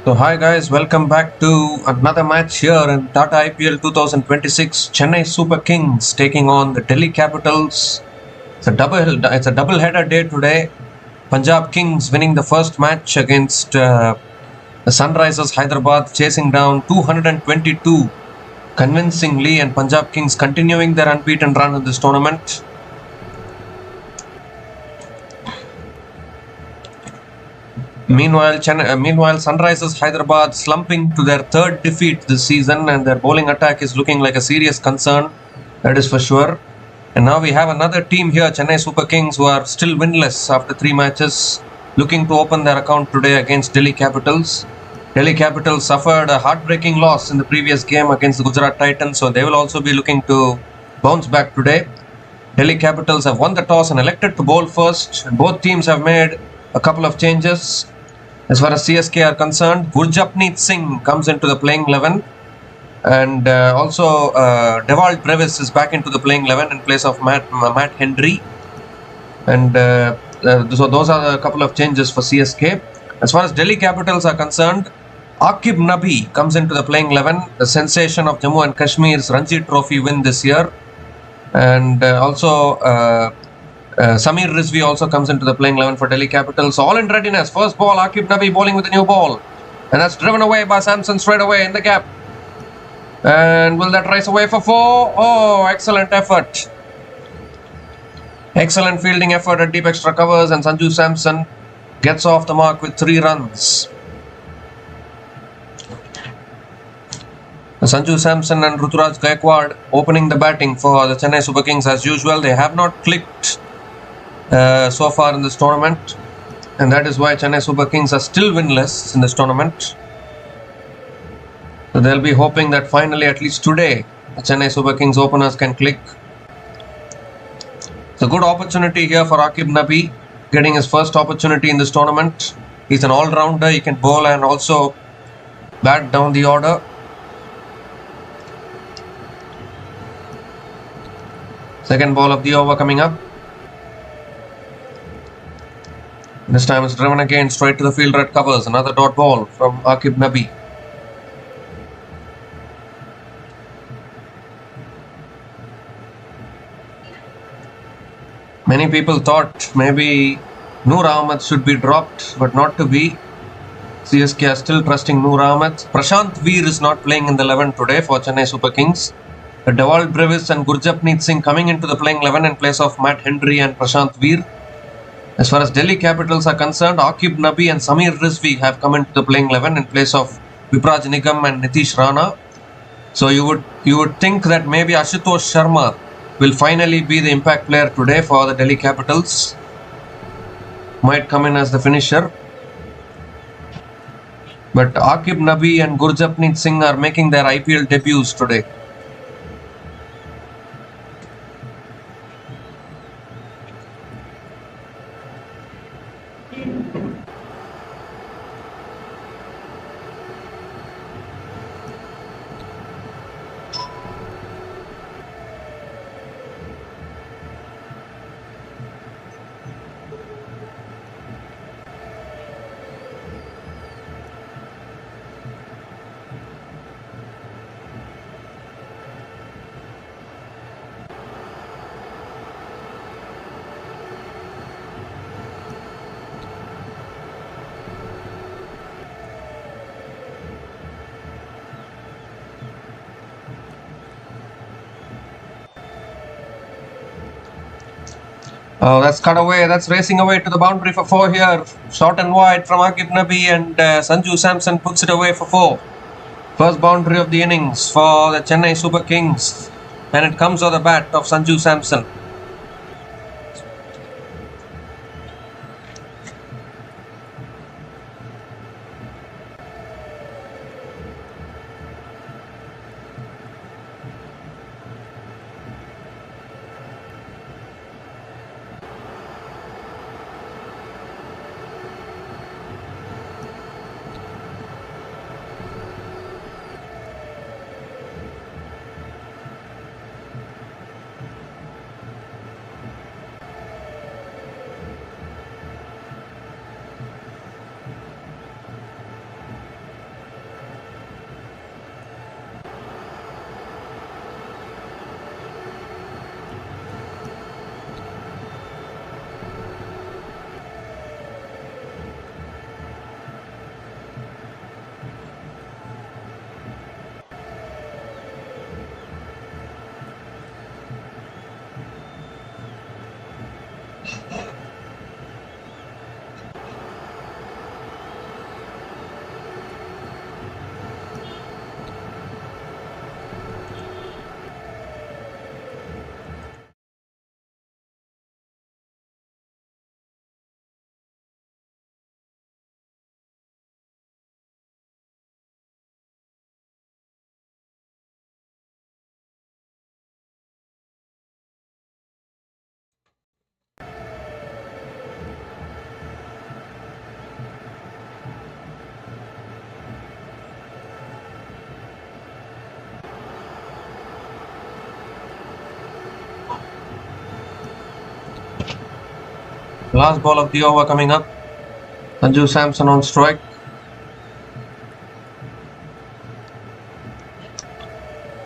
So hi guys, welcome back to another match here in Tata IPL 2026. Chennai Super Kings taking on the Delhi Capitals. It's a double header day today. Punjab Kings winning the first match against the Sunrisers Hyderabad, chasing down 222 convincingly, and Punjab Kings continuing their unbeaten run in this tournament. Meanwhile, Sunrisers Hyderabad slumping to their third defeat this season, and their bowling attack is looking like a serious concern, that is for sure. And now we have another team here, Chennai Super Kings, who are still winless after 3 matches, looking to open their account today against Delhi Capitals. Delhi Capitals suffered a heartbreaking loss in the previous game against the Gujarat Titans, so they will also be looking to bounce back today. Delhi Capitals have won the toss and elected to bowl first, and both teams have made a couple of changes. As far as CSK are concerned, Gurjapneet Singh comes into the playing 11, and also Devald Brevis is back into the playing 11 in place of Matt Henry, and so those are a couple of changes for CSK. As far as Delhi Capitals are concerned, Aqib Nabi comes into the playing 11, the sensation of Jammu and Kashmir's Ranji Trophy win this year, and also Samir Rizvi also comes into the playing 11 for Delhi Capitals. All in readiness. First ball, Aqib Nabi bowling with a new ball. And that's driven away by Samson straight away in the gap. And will that race away for 4? Oh, excellent effort. Excellent fielding effort at deep extra covers, and Sanju Samson gets off the mark with 3 runs. Sanju Samson and Ruturaj Gaikwad opening the batting for the Chennai Super Kings as usual. They have not clicked so far in this tournament, and that is why Chennai Super Kings are still winless in this tournament. So they'll be hoping that finally, at least today, the Chennai Super Kings openers can click. It's a good opportunity here for Aqib Nabi, getting his first opportunity in this tournament. He's an all-rounder. He can bowl and also bat down the order. Second ball of the over coming up. This time it's driven again straight to the fielder at covers. Another dot ball from Aqib Nabi. Many people thought maybe Noor Ahmed should be dropped, but not to be. CSK are still trusting Noor Ahmed. Prashant Veer is not playing in the 11 today for Chennai Super Kings. Devald Brevis and Gurjapneet Singh coming into the playing 11 in place of Matt Henry and Prashant Veer. As far as Delhi Capitals are concerned, Aqib Nabi and Samir Rizvi have come into the playing 11 in place of Vipraj Nigam and Nitish Rana. So you would think that maybe Ashutosh Sharma will finally be the impact player today for the Delhi Capitals. Might come in as the finisher. But Aqib Nabi and Gurjapneet Singh are making their IPL debuts today. Oh, that's cut away. That's racing away to the boundary for 4 here. Short and wide from Aqib Nabi, and Sanju Samson puts it away for 4. First boundary of the innings for the Chennai Super Kings, and it comes on the bat of Sanju Samson. Last ball of the over coming up. Sanju Samson on strike.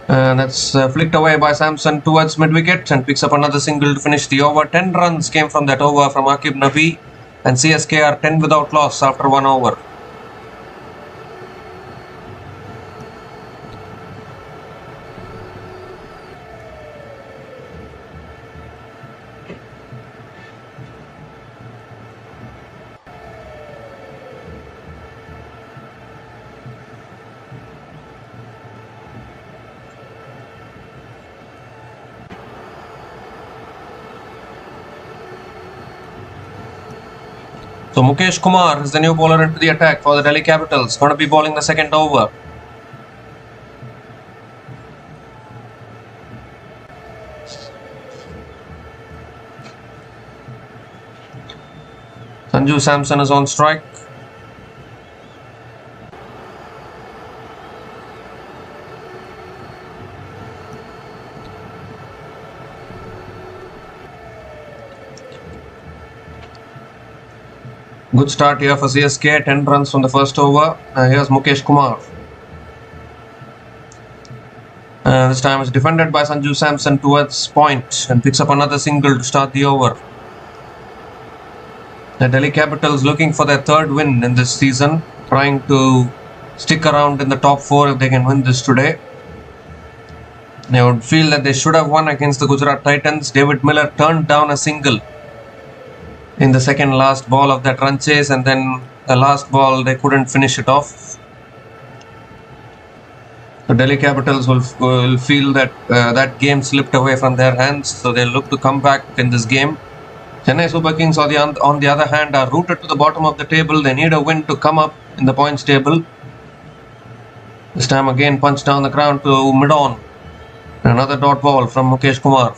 And that's flicked away by Samson towards mid-wicket and picks up another single to finish the over. 10 runs came from that over from Aqib Nabi, and CSK are 10 without loss after 1 over. So Mukesh Kumar is the new bowler into the attack for the Delhi Capitals. Going to be bowling the second over. Sanju Samson is on strike. Good start here for CSK, 10 runs from the first over. Here's Mukesh Kumar. This time it's defended by Sanju Samson towards point and picks up another single to start the over. The Delhi Capitals looking for their third win in this season, trying to stick around in the top 4 if they can win this today. They would feel that they should have won against the Gujarat Titans. David Miller turned down a single in the second last ball of that run chase, and then the last ball they couldn't finish it off. The Delhi Capitals will feel that that game slipped away from their hands, so they'll look to come back in this game. Chennai Super Kings on the other hand are rooted to the bottom of the table. They need a win to come up in the points table. This time again punched down the ground to mid-on. Another dot ball from Mukesh Kumar.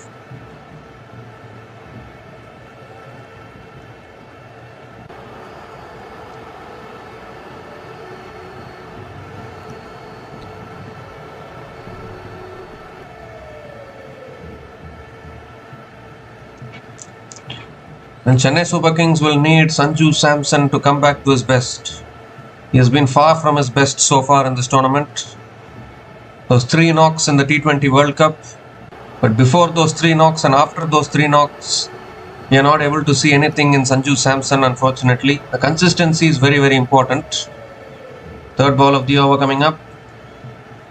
And Chennai Super Kings will need Sanju Samson to come back to his best. He has been far from his best so far in this tournament. Those 3 knocks in the T20 World Cup. But before those 3 knocks and after those 3 knocks, we are not able to see anything in Sanju Samson, unfortunately. The consistency is very, very important. Third ball of the over coming up.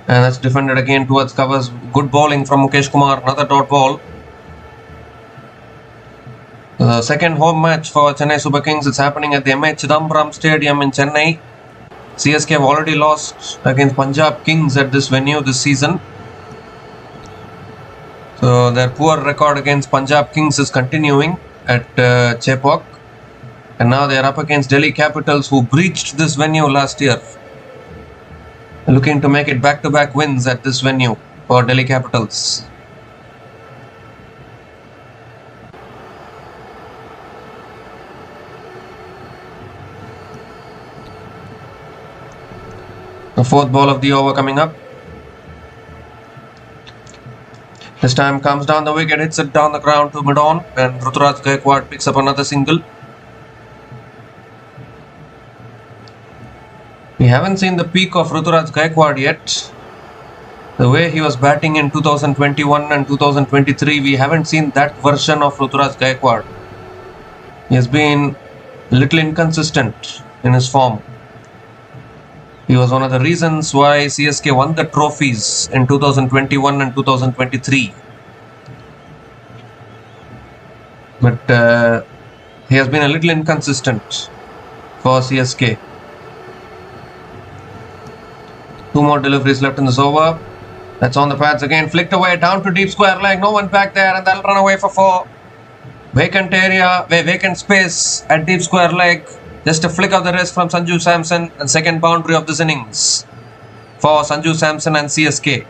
And that's defended again towards covers. Good bowling from Mukesh Kumar. Another dot ball. The second home match for Chennai Super Kings is happening at the M.A. Chidambaram Stadium in Chennai. CSK have already lost against Punjab Kings at this venue this season. So their poor record against Punjab Kings is continuing at Chepauk. And now they are up against Delhi Capitals, who breached this venue last year. Looking to make it back-to-back wins at this venue for Delhi Capitals. The fourth ball of the over coming up. This time comes down the wicket, hits it down the ground to mid-on, and Ruturaj Gaikwad picks up another single. We haven't seen the peak of Ruturaj Gaikwad yet. The way he was batting in 2021 and 2023, we haven't seen that version of Ruturaj Gaikwad. He has been a little inconsistent in his form. He was one of the reasons why CSK won the trophies in 2021 and 2023. But he has been a little inconsistent for CSK. 2 more deliveries left in this over. That's on the pads again. Flicked away down to deep square leg. No one back there, and they'll run away for 4. Vacant area, vacant space at deep square leg. Just a flick of the wrist from Sanju Samson, and second boundary of this innings for Sanju Samson and CSK.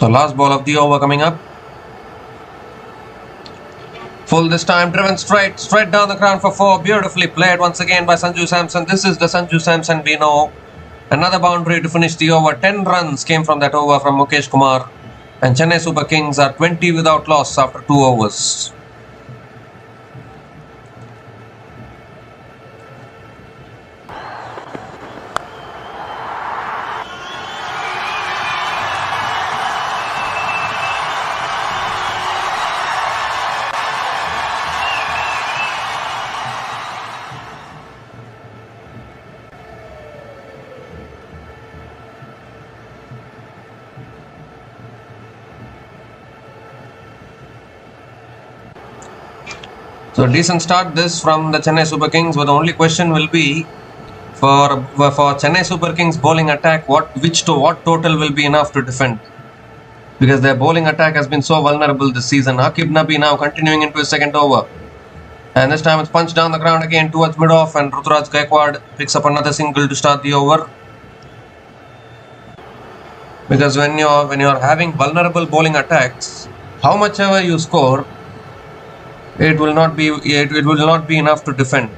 So last ball of the over coming up. Full this time, driven straight down the ground for 4. Beautifully played once again by Sanju Samson. This is the Sanju Samson we know. Another boundary to finish the over. 10 runs came from that over from Mukesh Kumar. And Chennai Super Kings are 20 without loss after 2 overs. So decent start this from the Chennai Super Kings, but the only question will be for Chennai Super Kings bowling attack, what total will be enough to defend? Because their bowling attack has been so vulnerable this season. Aqib Nabi now continuing into his second over. And this time it's punched down the ground again towards mid-off, and Ruturaj Gaikwad picks up another single to start the over. Because when you're having vulnerable bowling attacks, how much ever you score, it will not be enough to defend.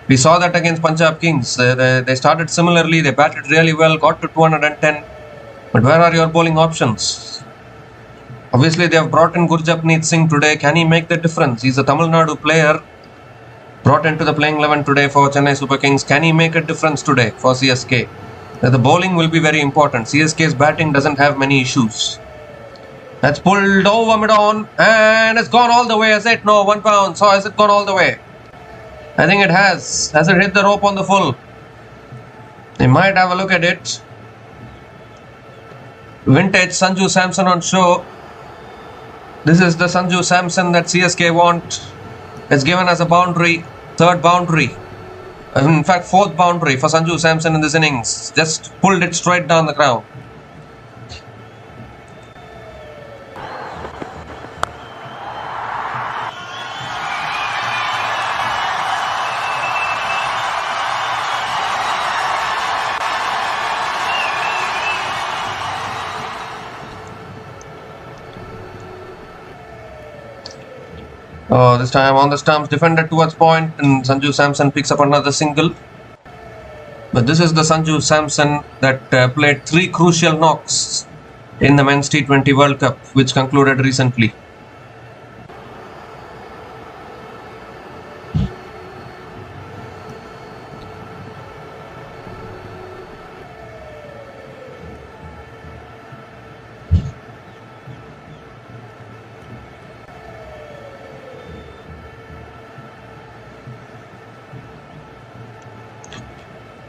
We saw that against Punjab Kings. They started similarly. They batted really well, got to 210. But where are your bowling options? Obviously, they have brought in Gurjapneet Singh today. Can he make the difference? He's a Tamil Nadu player brought into the playing 11 today for Chennai Super Kings. Can he make a difference today for CSK? The bowling will be very important. CSK's batting doesn't have many issues. That's pulled over mid-on, and it's gone all the way, has it? No, 1 pound. So has it gone all the way? I think it has. Has it hit the rope on the full? They might have a look at it. Vintage Sanju Samson on show. This is the Sanju Samson that CSK want. It's given as a boundary, third boundary. In fact, fourth boundary for Sanju Samson in this innings. Just pulled it straight down the ground. This time on the stumps, defended towards point, and Sanju Samson picks up another single. But this is the Sanju Samson that played 3 crucial knocks in the Men's T20 World Cup, which concluded recently.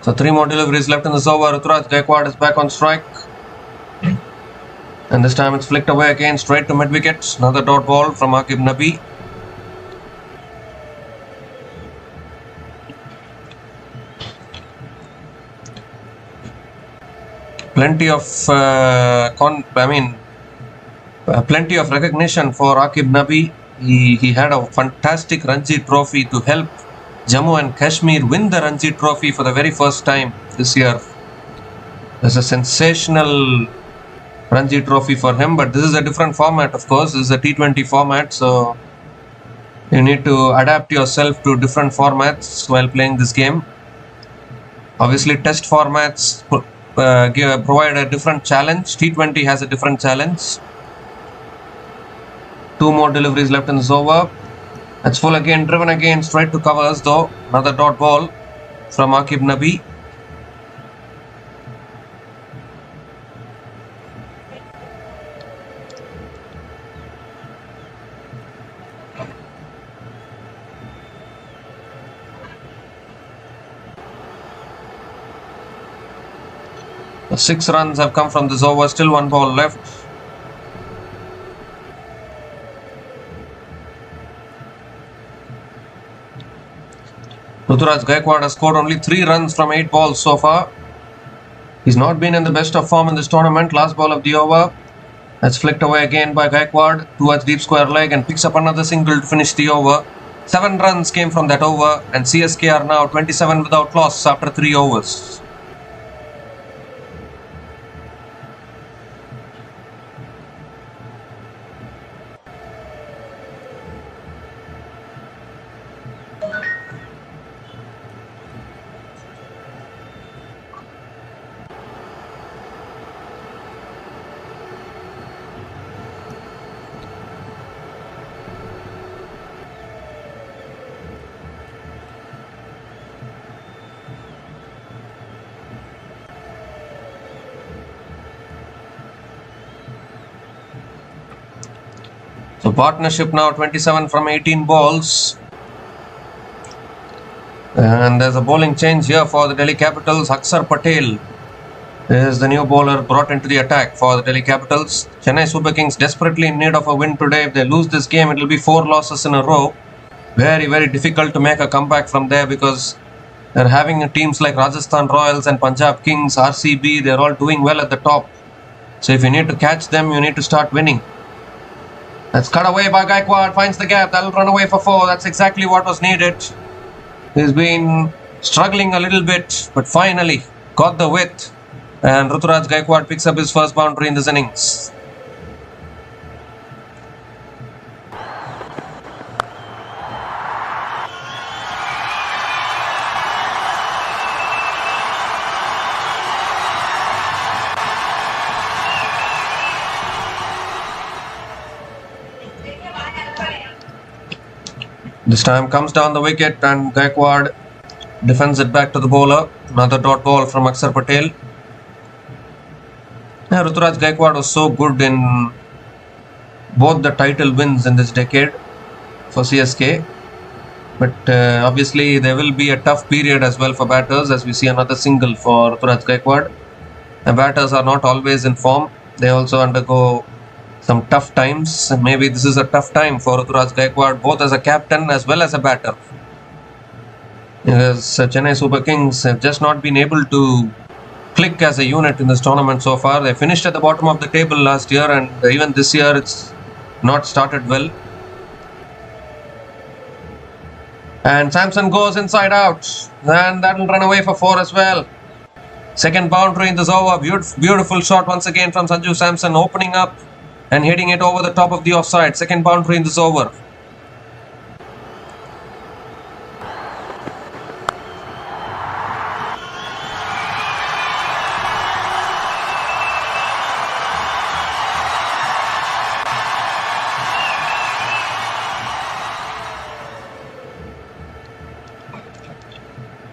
So 3 more deliveries left in this over. Ruturaj Gaikwad is back on strike. And this time it's flicked away again, straight to mid-wicket. Another dot ball from Aqib Nabi. Plenty of recognition for Aqib Nabi. He had a fantastic Ranji Trophy to help Jammu and Kashmir win the Ranji Trophy for the very first time this year. There's a sensational Ranji Trophy for him, but this is a different format, of course. This is a T20 format, so you need to adapt yourself to different formats while playing this game. Obviously, test formats provide a different challenge. T20 has a different challenge. 2 more deliveries left in this over. That's full again, driven again, straight to covers though. Another dot ball from Aqib Nabi. The 6 runs have come from this over, still 1 ball left. Ruturaj Gaikwad has scored only 3 runs from 8 balls so far. He's not been in the best of form in this tournament. Last ball of the over. That's flicked away again by Gaikwad towards deep square leg and picks up another single to finish the over. 7 runs came from that over, and CSK are now 27 without loss after 3 overs. So partnership now 27 from 18 balls. And there's a bowling change here for the Delhi Capitals. Akshar Patel is the new bowler brought into the attack for the Delhi Capitals. Chennai Super Kings desperately in need of a win today. If they lose this game, it will be 4 losses in a row. Very, very difficult to make a comeback from there because they're having teams like Rajasthan Royals and Punjab Kings, RCB. They're all doing well at the top. So if you need to catch them, you need to start winning. That's cut away by Gaikwad. Finds the gap. That'll run away for 4. That's exactly what was needed. He's been struggling a little bit, but finally got the width. And Ruturaj Gaikwad picks up his first boundary in this innings. This time comes down the wicket and Gaikwad defends it back to the bowler. Another dot ball from Akshar Patel. Yeah, Ruturaj Gaikwad was so good in both the title wins in this decade for CSK. But obviously there will be a tough period as well for batters, as we see another single for Ruturaj Gaikwad. The batters are not always in form. They also undergo some tough times, and maybe this is a tough time for Ruturaj Gaikwad, both as a captain as well as a batter. Because Chennai Super Kings have just not been able to click as a unit in this tournament so far. They finished at the bottom of the table last year, and even this year it's not started well. And Samson goes inside out, and that will run away for 4 as well. Second boundary in this over. Beautiful shot once again from Sanju Samson, opening up and hitting it over the top of the offside. Second boundary in this over.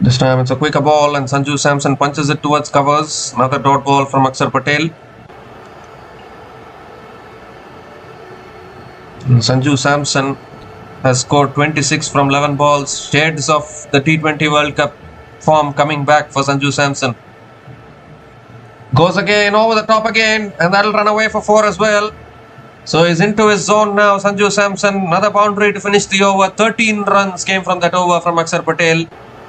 This time it's a quicker ball and Sanju Samson punches it towards covers. Another dot ball from Akshar Patel. And Sanju Samson has scored 26 from 11 balls. Shades of the T20 World Cup form coming back for Sanju Samson. Goes again, over the top again, and that'll run away for 4 as well. So he's into his zone now, Sanju Samson. Another boundary to finish the over. 13 runs came from that over from Akshar Patel.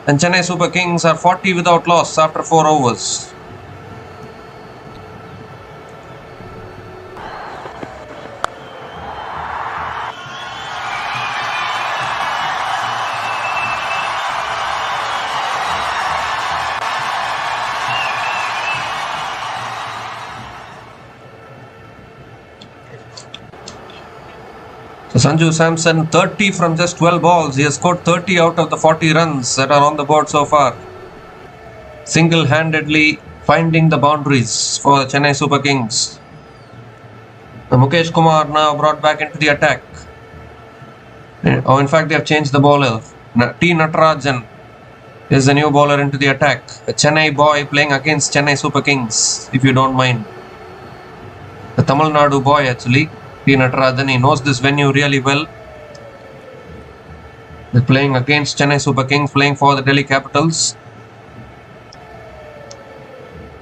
And Chennai Super Kings are 40 without loss after 4 overs. So Sanju Samson 30 from just 12 balls. He has scored 30 out of the 40 runs that are on the board so far. Single-handedly finding the boundaries for the Chennai Super Kings. Mukesh Kumar now brought back into the attack. Oh, in fact, they have changed the bowler. T. Natarajan is the new bowler into the attack. A Chennai boy playing against Chennai Super Kings, if you don't mind. The Tamil Nadu boy actually. T. Natarajan, he knows this venue really well. They're playing against Chennai Super Kings, playing for the Delhi Capitals.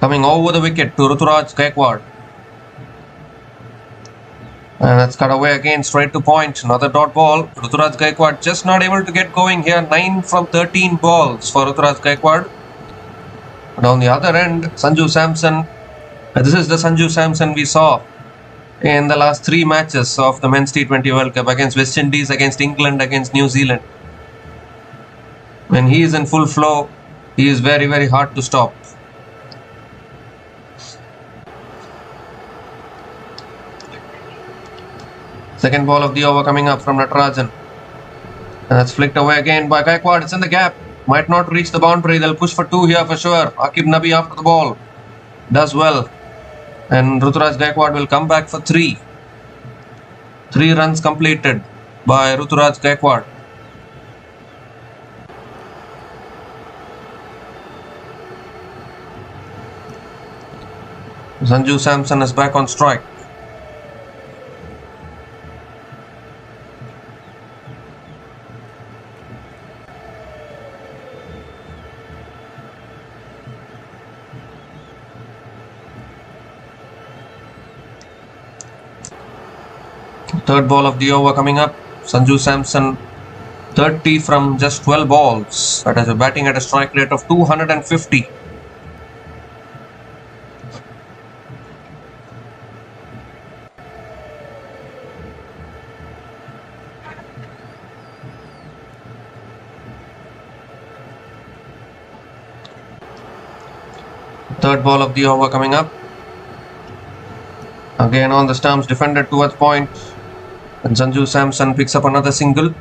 Coming over the wicket to Ruturaj Gaikwad. And that's cut away again, straight to point. Another dot ball. Ruturaj Gaikwad just not able to get going here. 9 from 13 balls for Ruturaj Gaikwad. And on the other end, Sanju Samson. This is the Sanju Samson we saw in the last 3 matches of the Men's T20 World Cup, against West Indies, against England, against New Zealand. When he is in full flow, he is very, very hard to stop. Second ball of the over coming up from Natarajan. And that's flicked away again by Gaikwad. It's in the gap. Might not reach the boundary. They'll push for 2 here for sure. Aqib Nabi after the ball. Does well. And Ruturaj Gaikwad will come back for 3. 3 runs completed by Ruturaj Gaikwad. Sanju Samson is back on strike. Third ball of the over coming up. Sanju Samson 30 from just 12 balls. That is batting at a strike rate of 250. Third ball of the over coming up. Again on the stumps, defended towards point. And Sanju Samson picks up another single.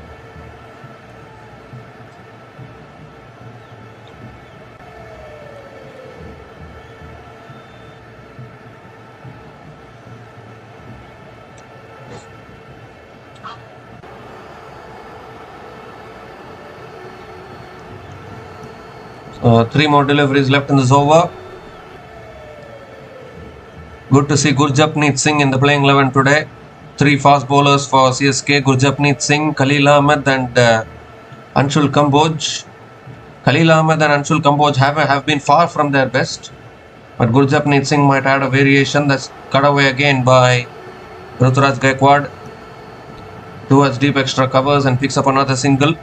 Three more deliveries left in this over. Good to see Gurjapneet Singh in the playing 11 today. Three fast bowlers for CSK: Gurjapneet Singh, Khalil Ahmed and Anshul Kamboj. Khalil Ahmed and Anshul Kamboj have been far from their best, but Gurjapneet Singh might add a variation. That's cut away again by Ruturaj Gaikwad towards deep extra covers and picks up another single.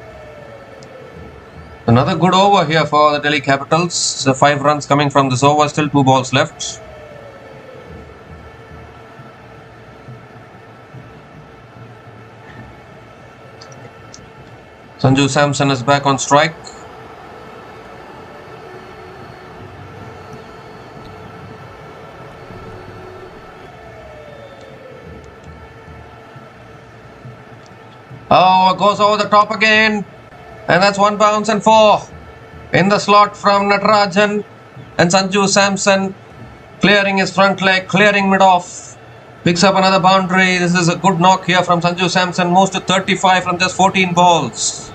Another good over here for the Delhi Capitals. 5 runs coming from this over, still 2 balls left. Sanju Samson is back on strike. Oh, it goes over the top again. And that's 1 bounce and 4 in the slot from Natarajan. And Sanju Samson clearing his front leg, clearing mid off. Picks up another boundary. This is a good knock here from Sanju Samson. Moves to 35 from just 14 balls.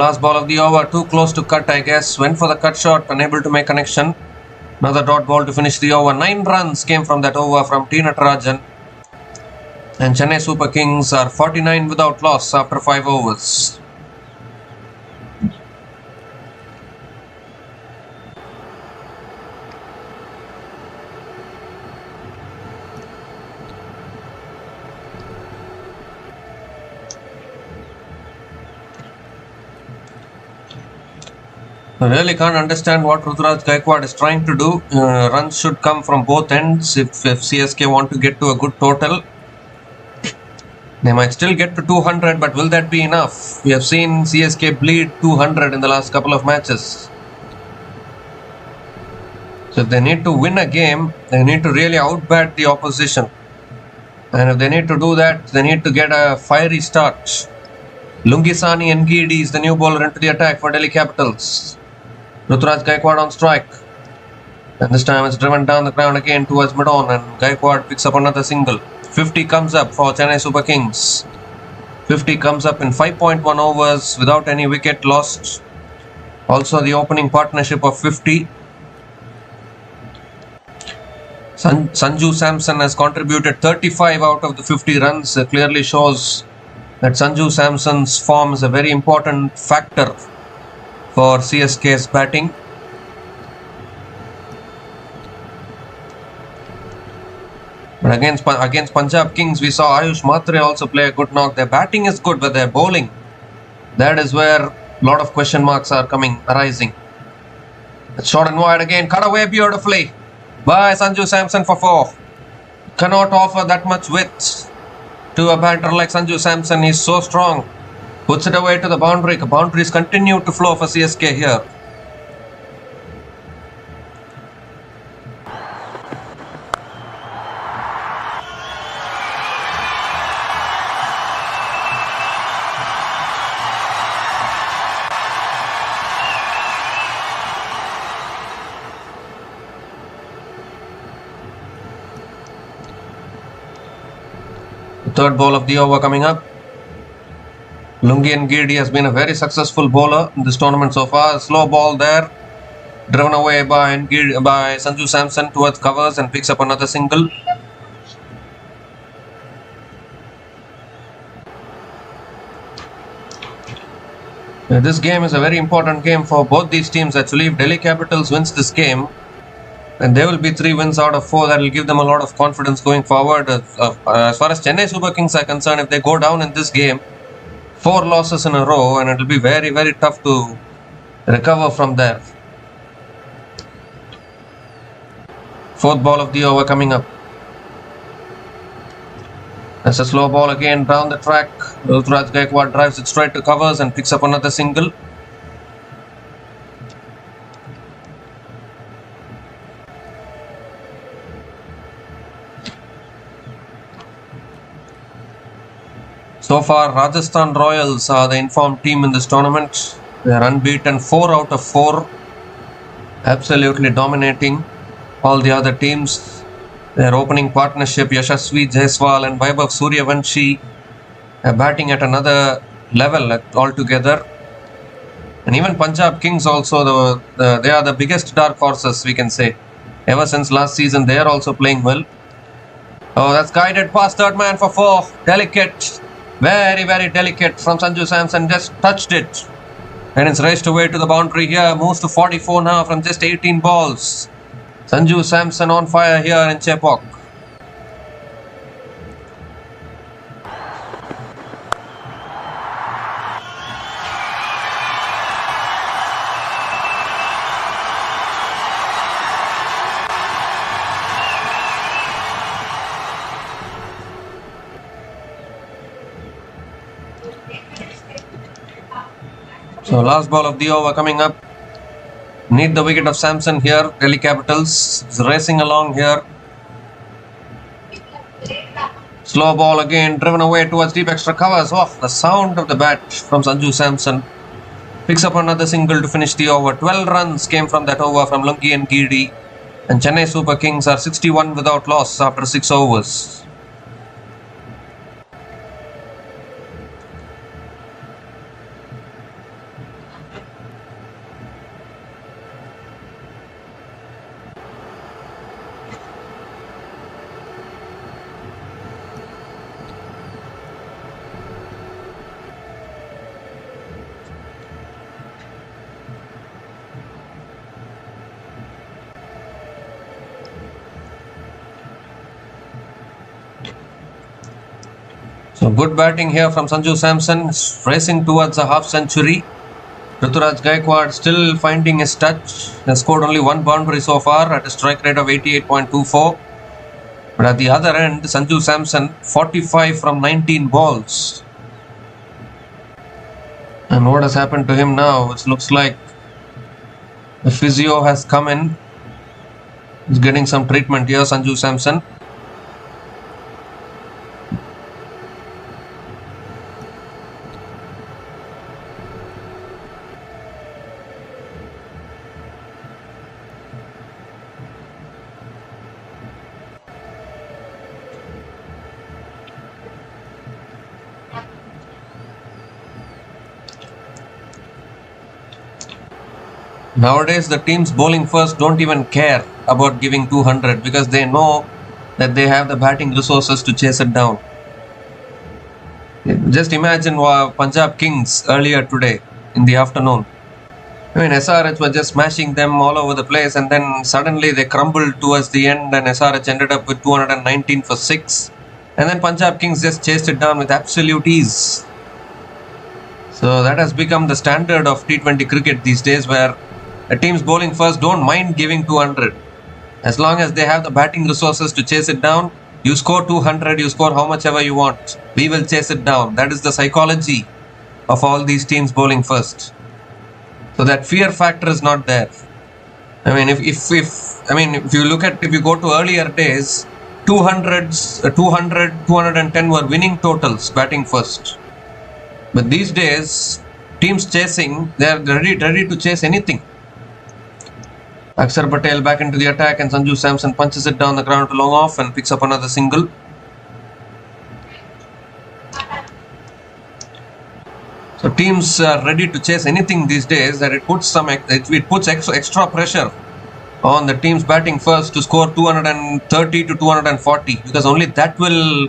Last ball of the over, too close to cut, I guess. Went for the cut shot, unable to make connection. Another dot ball to finish the over. 9 runs came from that over from T. Natarajan. And Chennai Super Kings are 49 without loss after 5 overs. I really can't understand what Ruturaj Gaikwad is trying to do. Runs should come from both ends if CSK want to get to a good total. They might still get to 200, but will that be enough? We have seen CSK bleed 200 in the last couple of matches. So if they need to win a game, they need to really outbat the opposition. And if they need to do that, they need to get a fiery start. Lungisani Ngidi is the new bowler into the attack for Delhi Capitals. Ruturaj Gaikwad on strike. And this time it's driven down the ground again towards mid-on, and Gaikwad picks up another single. 50 comes up for Chennai Super Kings. 50 comes up in 5.1 overs without any wicket lost. Also the opening partnership of 50. Sanju Samson has contributed 35 out of the 50 runs. Clearly shows that Sanju Samson's form is a very important factor for CSK's batting. But against Punjab Kings, we saw Ayush Matre also play a good knock. Their batting is good, but their bowling, that is where a lot of question marks are arising. It's short and wide again, cut away beautifully by Sanju Samson for 4. Cannot offer that much width to a batter like Sanju Samson. He's so strong. Puts it away to the boundary. The boundaries continue to flow for CSK here. The third ball of the over coming up. Lungi Ngidi has been a very successful bowler in this tournament so far. Slow ball there. Driven away by Sanju Samson towards covers and picks up another single. This game is a very important game for both these teams actually. If Delhi Capitals wins this game, then there will be 3 wins out of 4. That will give them a lot of confidence going forward. As far as Chennai Super Kings are concerned, if they go down in this game, 4 losses in a row, and it will be very, very tough to recover from there. 4th ball of the over coming up. That's a slow ball again down the track. Ruturaj Gaikwad drives it straight to covers and picks up another single. So far, Rajasthan Royals are the informed team in this tournament. They are unbeaten, 4 out of 4. Absolutely dominating all the other teams. Their opening partnership, Yashasvi Jaiswal and Vaibhav Suryavanshi, are batting at another level altogether. And even Punjab Kings also, they are the biggest dark horses, we can say. Ever since last season, they are also playing well. Oh, that's guided past third man for 4. Delicate. Very, very delicate from Sanju Samson. Just touched it. And it's raced away to the boundary here. Moves to 44 now from just 18 balls. Sanju Samson on fire here in Chepauk. So last ball of the over coming up. Need the wicket of Samson here. Delhi Capitals is racing along here. Slow ball again, driven away towards deep extra covers. Oh, the sound of the bat from Sanju Samson. Picks up another single to finish the over. 12 runs came from that over from Lungi and Giri. And Chennai Super Kings are 61 without loss after 6 overs. So good batting here from Sanju Samson, racing towards a half century. Ruturaj Gaikwad still finding his touch. Has scored only 1 boundary so far at a strike rate of 88.24. But at the other end, Sanju Samson 45 from 19 balls. And what has happened to him now? It looks like the physio has come in. He's getting some treatment here, Sanju Samson. Nowadays, the teams bowling first don't even care about giving 200 because they know that they have the batting resources to chase it down. Just imagine Punjab Kings earlier today in the afternoon. I mean, SRH were just smashing them all over the place, and then suddenly they crumbled towards the end, and SRH ended up with 219 for 6. And then Punjab Kings just chased it down with absolute ease. So that has become the standard of T20 cricket these days, where the teams bowling first don't mind giving 200. As long as they have the batting resources to chase it down, you score 200, you score how much ever you want. We will chase it down. That is the psychology of all these teams bowling first. So that fear factor is not there. I mean, if you go to earlier days, 200s, 200, 210 were winning totals batting first. But these days, teams chasing, they are ready to chase anything. Akshar Patel back into the attack, and Sanju Samson punches it down the ground to long off and picks up another single. So teams are ready to chase anything these days, that it puts extra pressure on the teams batting first to score 230 to 240, because only that will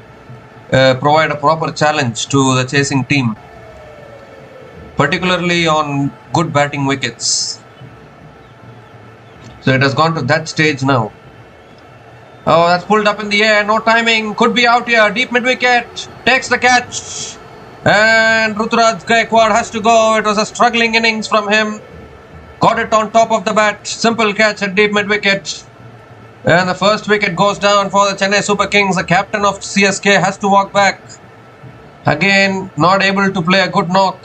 provide a proper challenge to the chasing team, particularly on good batting wickets. So it has gone to that stage now. Oh, that's pulled up in the air, no timing, could be out here, deep mid-wicket, takes the catch, and Ruturaj Gaikwad has to go. It was a struggling innings from him. Got it on top of the bat. Simple catch at deep mid-wicket. And the first wicket goes down for the Chennai Super Kings. The captain of CSK has to walk back. Again, not able to play a good knock.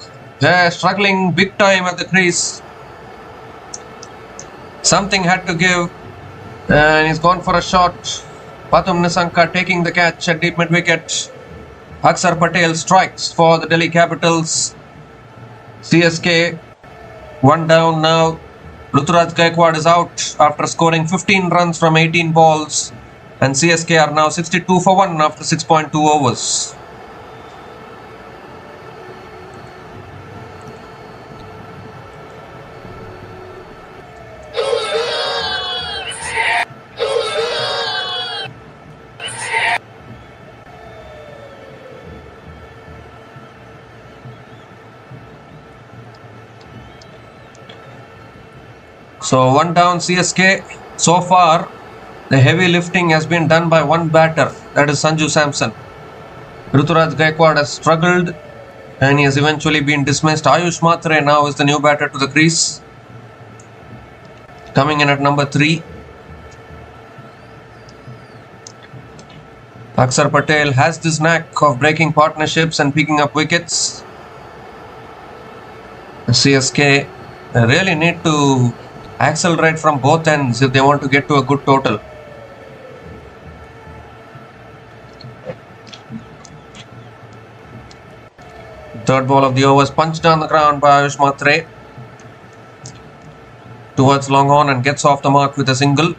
Struggling big time at the crease. Something had to give. And he's gone for a shot. Pathum Nissanka taking the catch at deep mid-wicket. Akshar Patel strikes for the Delhi Capitals. CSK one down now. Ruturaj Gaikwad is out after scoring 15 runs from 18 balls, and CSK are now 62 for 1 after 6.2 overs. So one down CSK. So far, the heavy lifting has been done by one batter, that is Sanju Samson. Ruturaj Gaikwad has struggled and he has eventually been dismissed. Ayush Matre now is the new batter to the crease, coming in at number 3. Akshar Patel has this knack of breaking partnerships and picking up wickets. CSK really need to accelerate from both ends if they want to get to a good total. Third ball of the over is punched down the ground by Ayush Matre towards long on and gets off the mark with a single.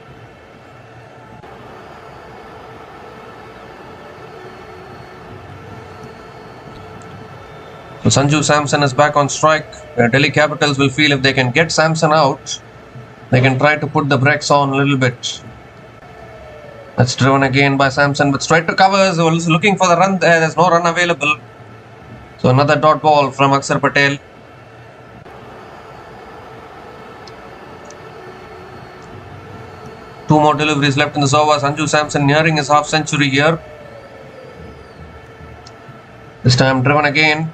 So Sanju Samson is back on strike. Delhi Capitals will feel if they can get Samson out, they can try to put the brakes on a little bit. That's driven again by Samson, but straight to covers. Looking for the run there. There's no run available. So another dot ball from Akshar Patel. Two more deliveries left in this over. Sanju Samson nearing his half century here. This time driven again.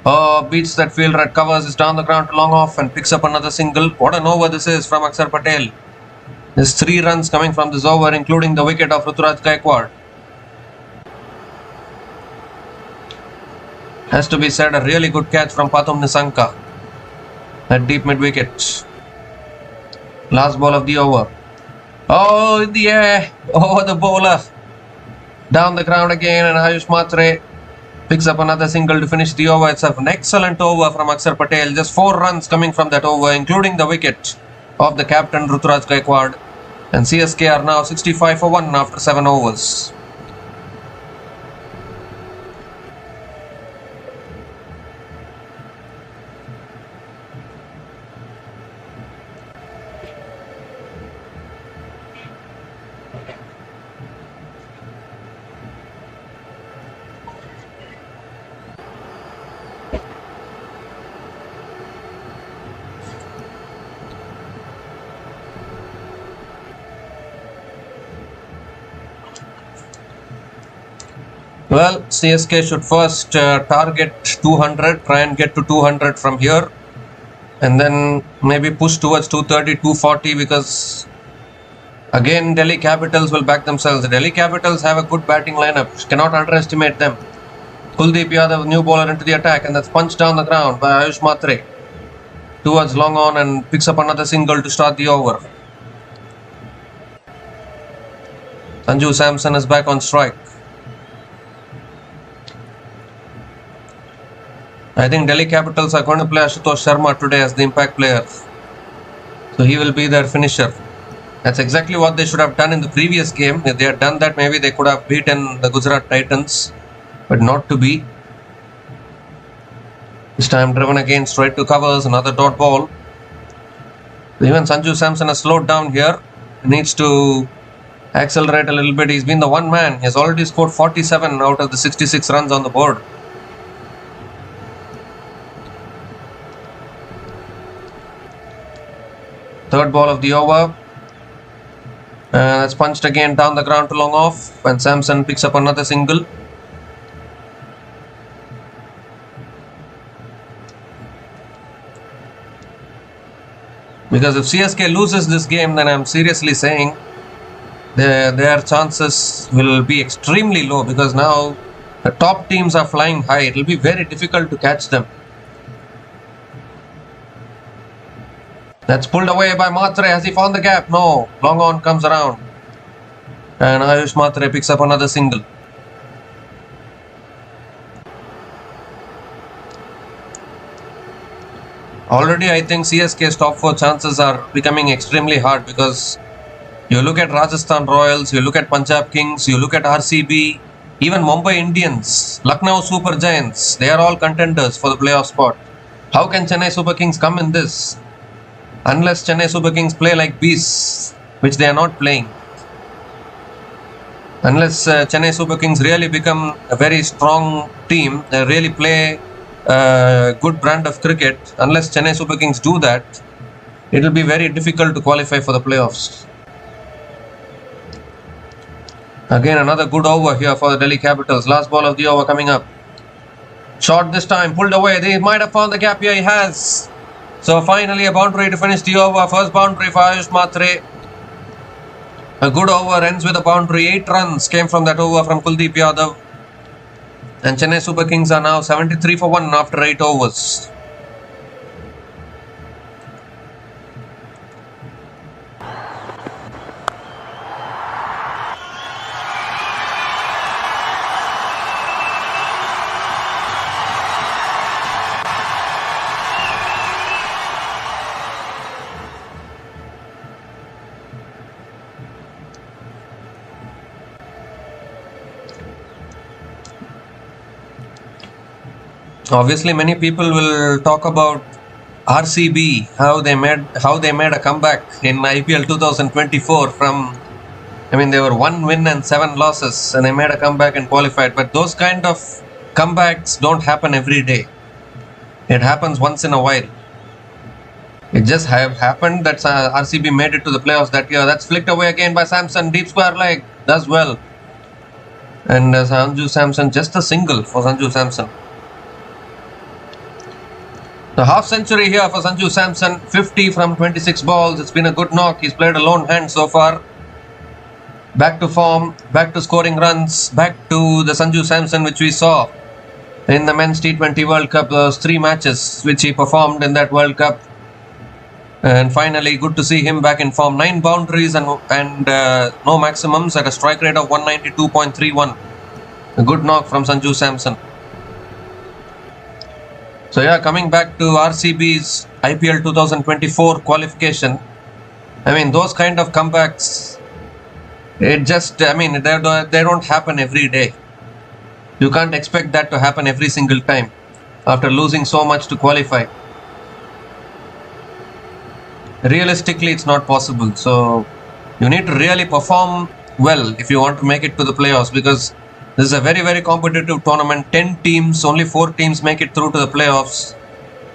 Oh, beats that fielder at covers, is down the ground to long off and picks up another single. What an over this is from Akshar Patel. There's 3 runs coming from this over, including the wicket of Ruturaj Gaikwad. Has to be said, a really good catch from Pathum Nissanka at deep mid-wicket. Last ball of the over. Oh, in the air, over the bowler. Down the ground again, and Ayush Matre picks up another single to finish the over. It's an excellent over from Akshar Patel. Just 4 runs coming from that over, including the wicket of the captain Ruturaj Gaikwad. And CSK are now 65 for 1 after 7 overs. Well, CSK should first target 200, try and get to 200 from here, and then maybe push towards 230, 240, because again Delhi Capitals will back themselves. The Delhi Capitals have a good batting lineup, cannot underestimate them. Kuldeep Yadav, new bowler, into the attack, and that's punched down the ground by Ayush Matre towards long on and picks up another single to start the over. Sanju Samson is back on strike. I think Delhi Capitals are going to play Ashutosh Sharma today as the impact player. So he will be their finisher. That's exactly what they should have done in the previous game. If they had done that, maybe they could have beaten the Gujarat Titans, but not to be. This time driven again straight to covers, another dot ball. Even Sanju Samson has slowed down here. He needs to accelerate a little bit. He's been the one man. He has already scored 47 out of the 66 runs on the board. Third ball of the over. That's punched again down the ground to long off, and Samson picks up another single. Because if CSK loses this game, then I'm seriously saying their chances will be extremely low, because now the top teams are flying high. It will be very difficult to catch them. That's pulled away by Matre. Has he found the gap? No. Long on comes around. And Ayush Matre picks up another single. Already I think CSK's top 4 chances are becoming extremely hard, because you look at Rajasthan Royals, you look at Punjab Kings, you look at RCB, even Mumbai Indians, Lucknow Super Giants, they are all contenders for the playoff spot. How can Chennai Super Kings come in this? Unless Chennai Super Kings play like beasts, which they are not playing. Unless Chennai Super Kings really become a very strong team, they really play a good brand of cricket. Unless Chennai Super Kings do that, it will be very difficult to qualify for the playoffs. Again, another good over here for the Delhi Capitals. Last ball of the over coming up. Shot this time, pulled away. They might have found the gap here. He has. So finally a boundary to finish the over. First boundary for Ayush Matre. A good over ends with a boundary. 8 runs came from that over from Kuldeep Yadav. And Chennai Super Kings are now 73 for 1 after 8 overs. Obviously, many people will talk about RCB, how they made a comeback in IPL 2024 from, they were 1 win and 7 losses, and they made a comeback and qualified. But those kind of comebacks don't happen every day. It happens once in a while. It just happened that RCB made it to the playoffs that year. That's flicked away again by Samson. Deep square leg, does well. And Sanju Samson, just a single for Sanju Samson. The half century here for Sanju Samson, 50 from 26 balls. It's been a good knock. He's played a lone hand so far. Back to form, back to scoring runs, back to the Sanju Samson which we saw in the Men's T20 World Cup. Those 3 matches which he performed in that World Cup. And finally, good to see him back in form. 9 boundaries and no maximums at a strike rate of 192.31. A good knock from Sanju Samson. So yeah, coming back to RCB's IPL 2024 qualification, those kind of comebacks, it just, they don't happen every day. You can't expect that to happen every single time after losing so much to qualify. Realistically, it's not possible. So you need to really perform well if you want to make it to the playoffs, because this is a very, very competitive tournament. 10 teams, only 4 teams make it through to the playoffs.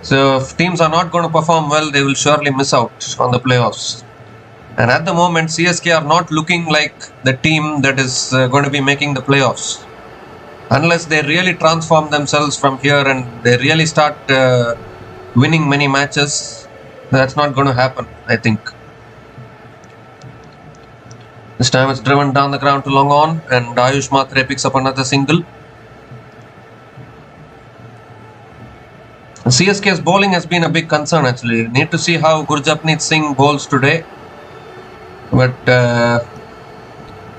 So if teams are not going to perform well, they will surely miss out on the playoffs. And at the moment, CSK are not looking like the team that is going to be making the playoffs. Unless they really transform themselves from here and they really start winning many matches, that's not going to happen, I think. This time it's driven down the ground to long on, and Ayush Matre picks up another single. CSK's bowling has been a big concern actually. Need to see how Gurjapneet Singh bowls today. But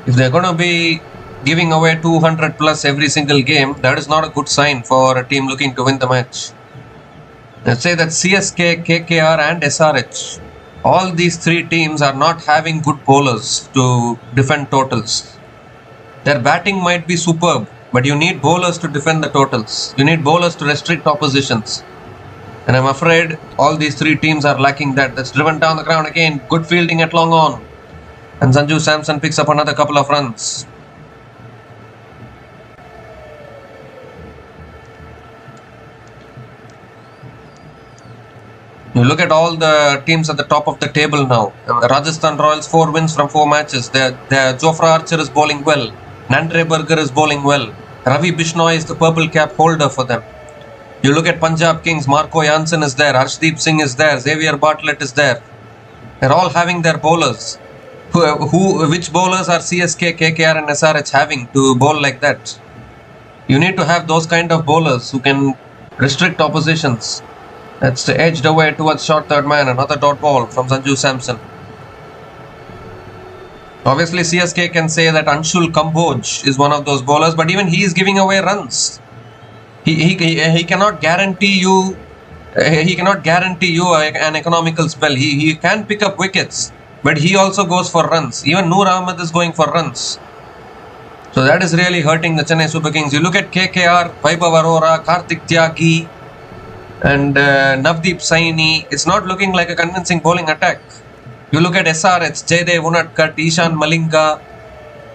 if they're going to be giving away 200 plus every single game, that is not a good sign for a team looking to win the match. Let's say that CSK, KKR and SRH, all these 3 teams are not having good bowlers to defend totals. Their batting might be superb, but you need bowlers to defend the totals. You need bowlers to restrict oppositions. And I'm afraid all these three teams are lacking that. That's driven down the ground again. Good fielding at long on. And Sanju Samson picks up another couple of runs. You look at all the teams at the top of the table now. Rajasthan Royals 4 wins from 4 matches. Jofra Archer is bowling well. Nandre Burger is bowling well. Ravi Bishnoi is the purple cap holder for them. You look at Punjab Kings. Marco Jansen is there. Arshdeep Singh is there. Xavier Bartlett is there. They're all having their bowlers. Which bowlers are CSK, KKR and SRH having to bowl like that? You need to have those kind of bowlers who can restrict oppositions. That's edged away towards short third man. Another dot ball from Sanju Samson. Obviously, CSK can say that Anshul Kamboj is one of those bowlers, but even he is giving away runs. He cannot guarantee you. He cannot guarantee you an economical spell. He can pick up wickets, but he also goes for runs. Even Noor Ahmed is going for runs. So that is really hurting the Chennai Super Kings. You look at KKR, Vaibhav Arora, Karthik Tyagi, and Navdeep Saini. It's not looking like a convincing bowling attack. You look at SRH, Jaydev Unadkat, Ishan Malinga,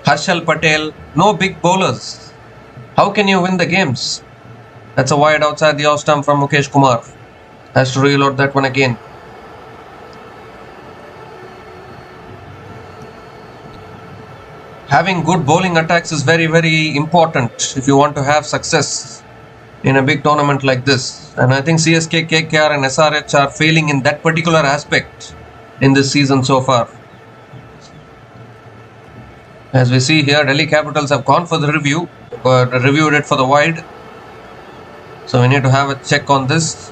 Harshal Patel. No big bowlers. How can you win the games? That's a wide outside the off stump from Mukesh Kumar. Has to reload that one again. Having good bowling attacks is very, very important if you want to have success in a big tournament like this. And I think CSK, KKR and SRH are failing in that particular aspect in this season so far. As we see here, Delhi Capitals have gone for the review, reviewed it for the wide. So we need to have a check on this.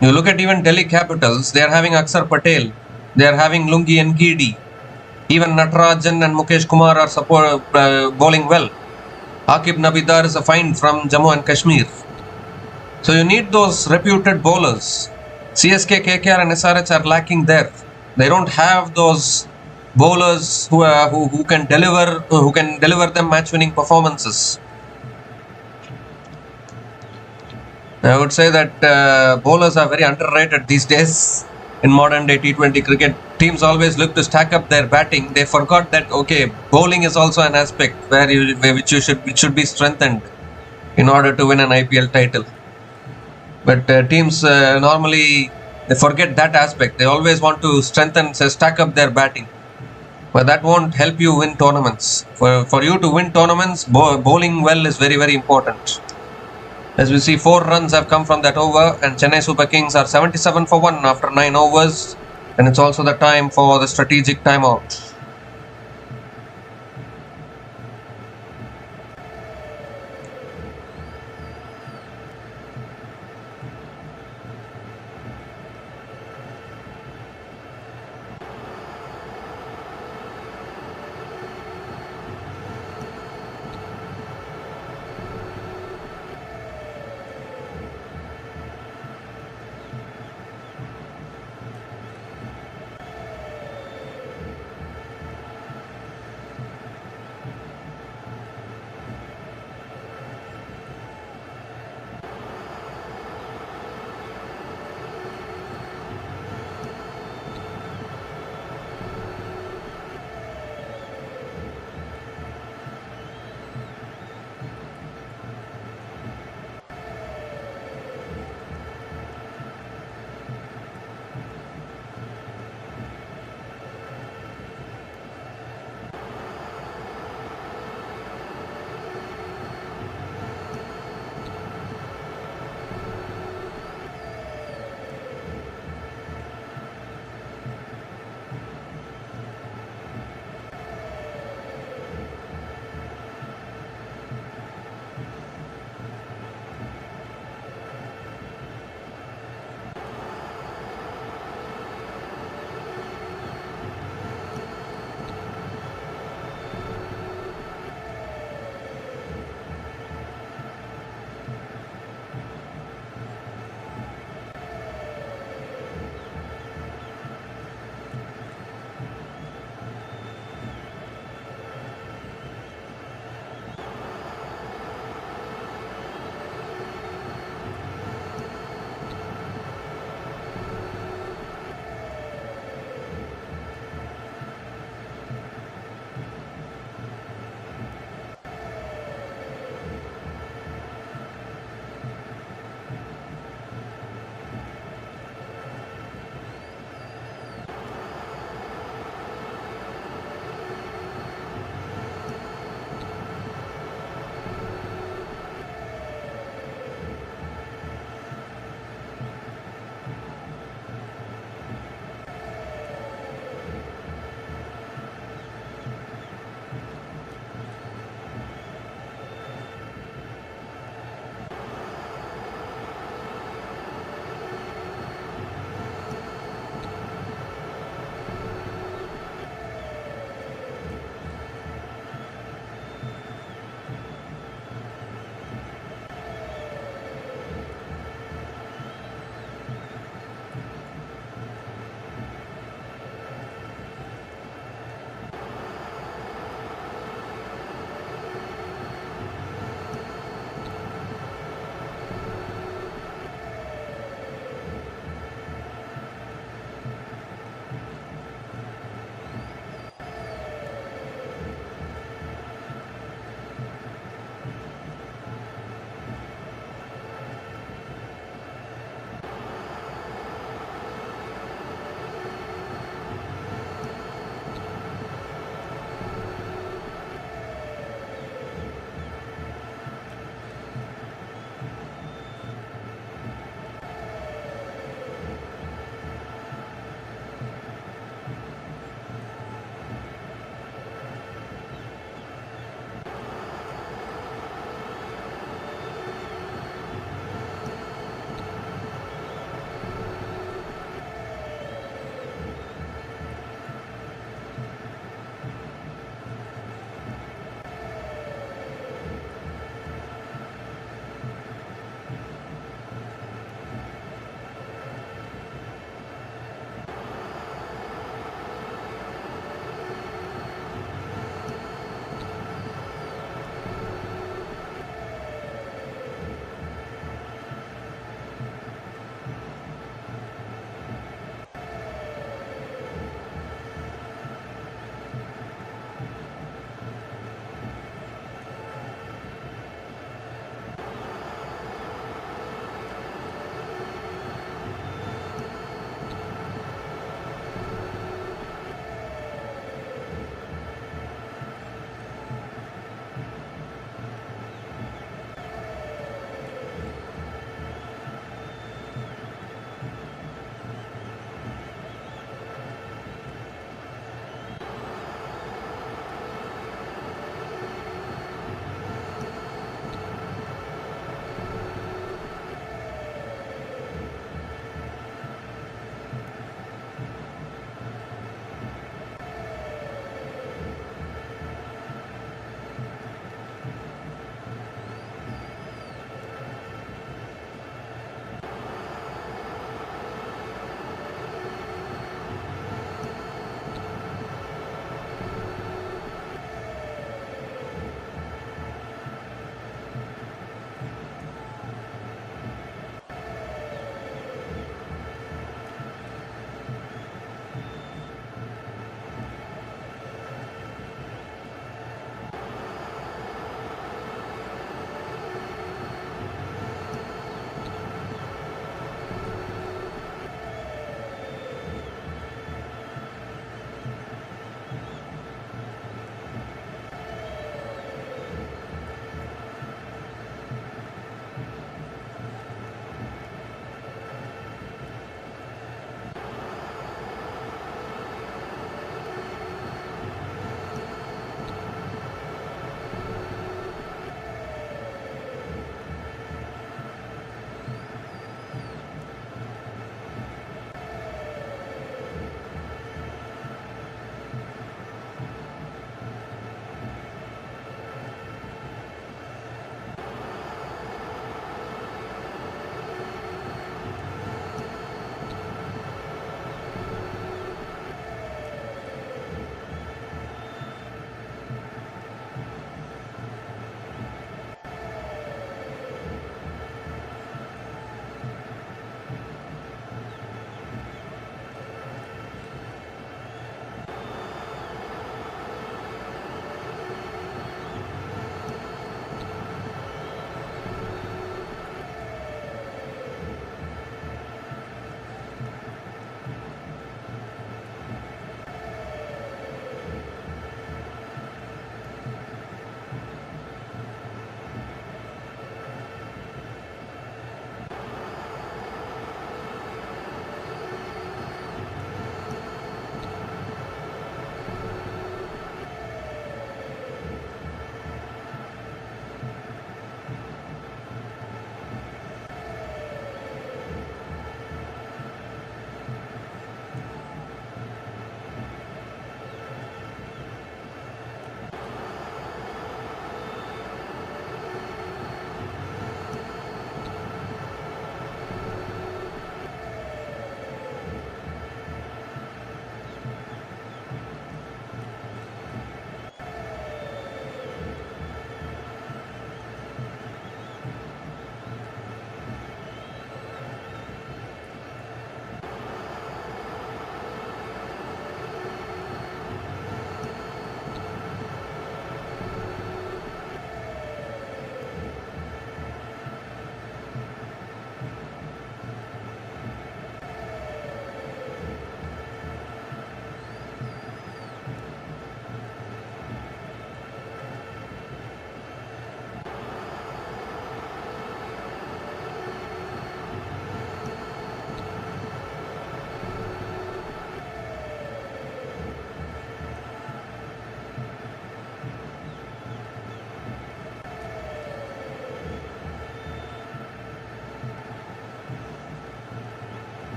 You look at even Delhi Capitals, they are having Aksar Patel, they are having Lungi and Gidi. Even Natarajan and Mukesh Kumar are bowling well. Akib Nabidar is a find from Jammu and Kashmir. So you need those reputed bowlers. CSK, KKR and SRH are lacking there. They don't have those bowlers who can deliver them match-winning performances. I would say that bowlers are very underrated these days in modern day T20 cricket. Teams always look to stack up their batting. They forgot that bowling is also an aspect which should be strengthened in order to win an IPL title. But teams normally they forget that aspect. They always want to stack up their batting. But that won't help you win tournaments. For you to win tournaments, bowling well is very, very important. As we see, 4 runs have come from that over, and Chennai Super Kings are 77 for 1 after 9 overs, and it's also the time for the strategic timeout.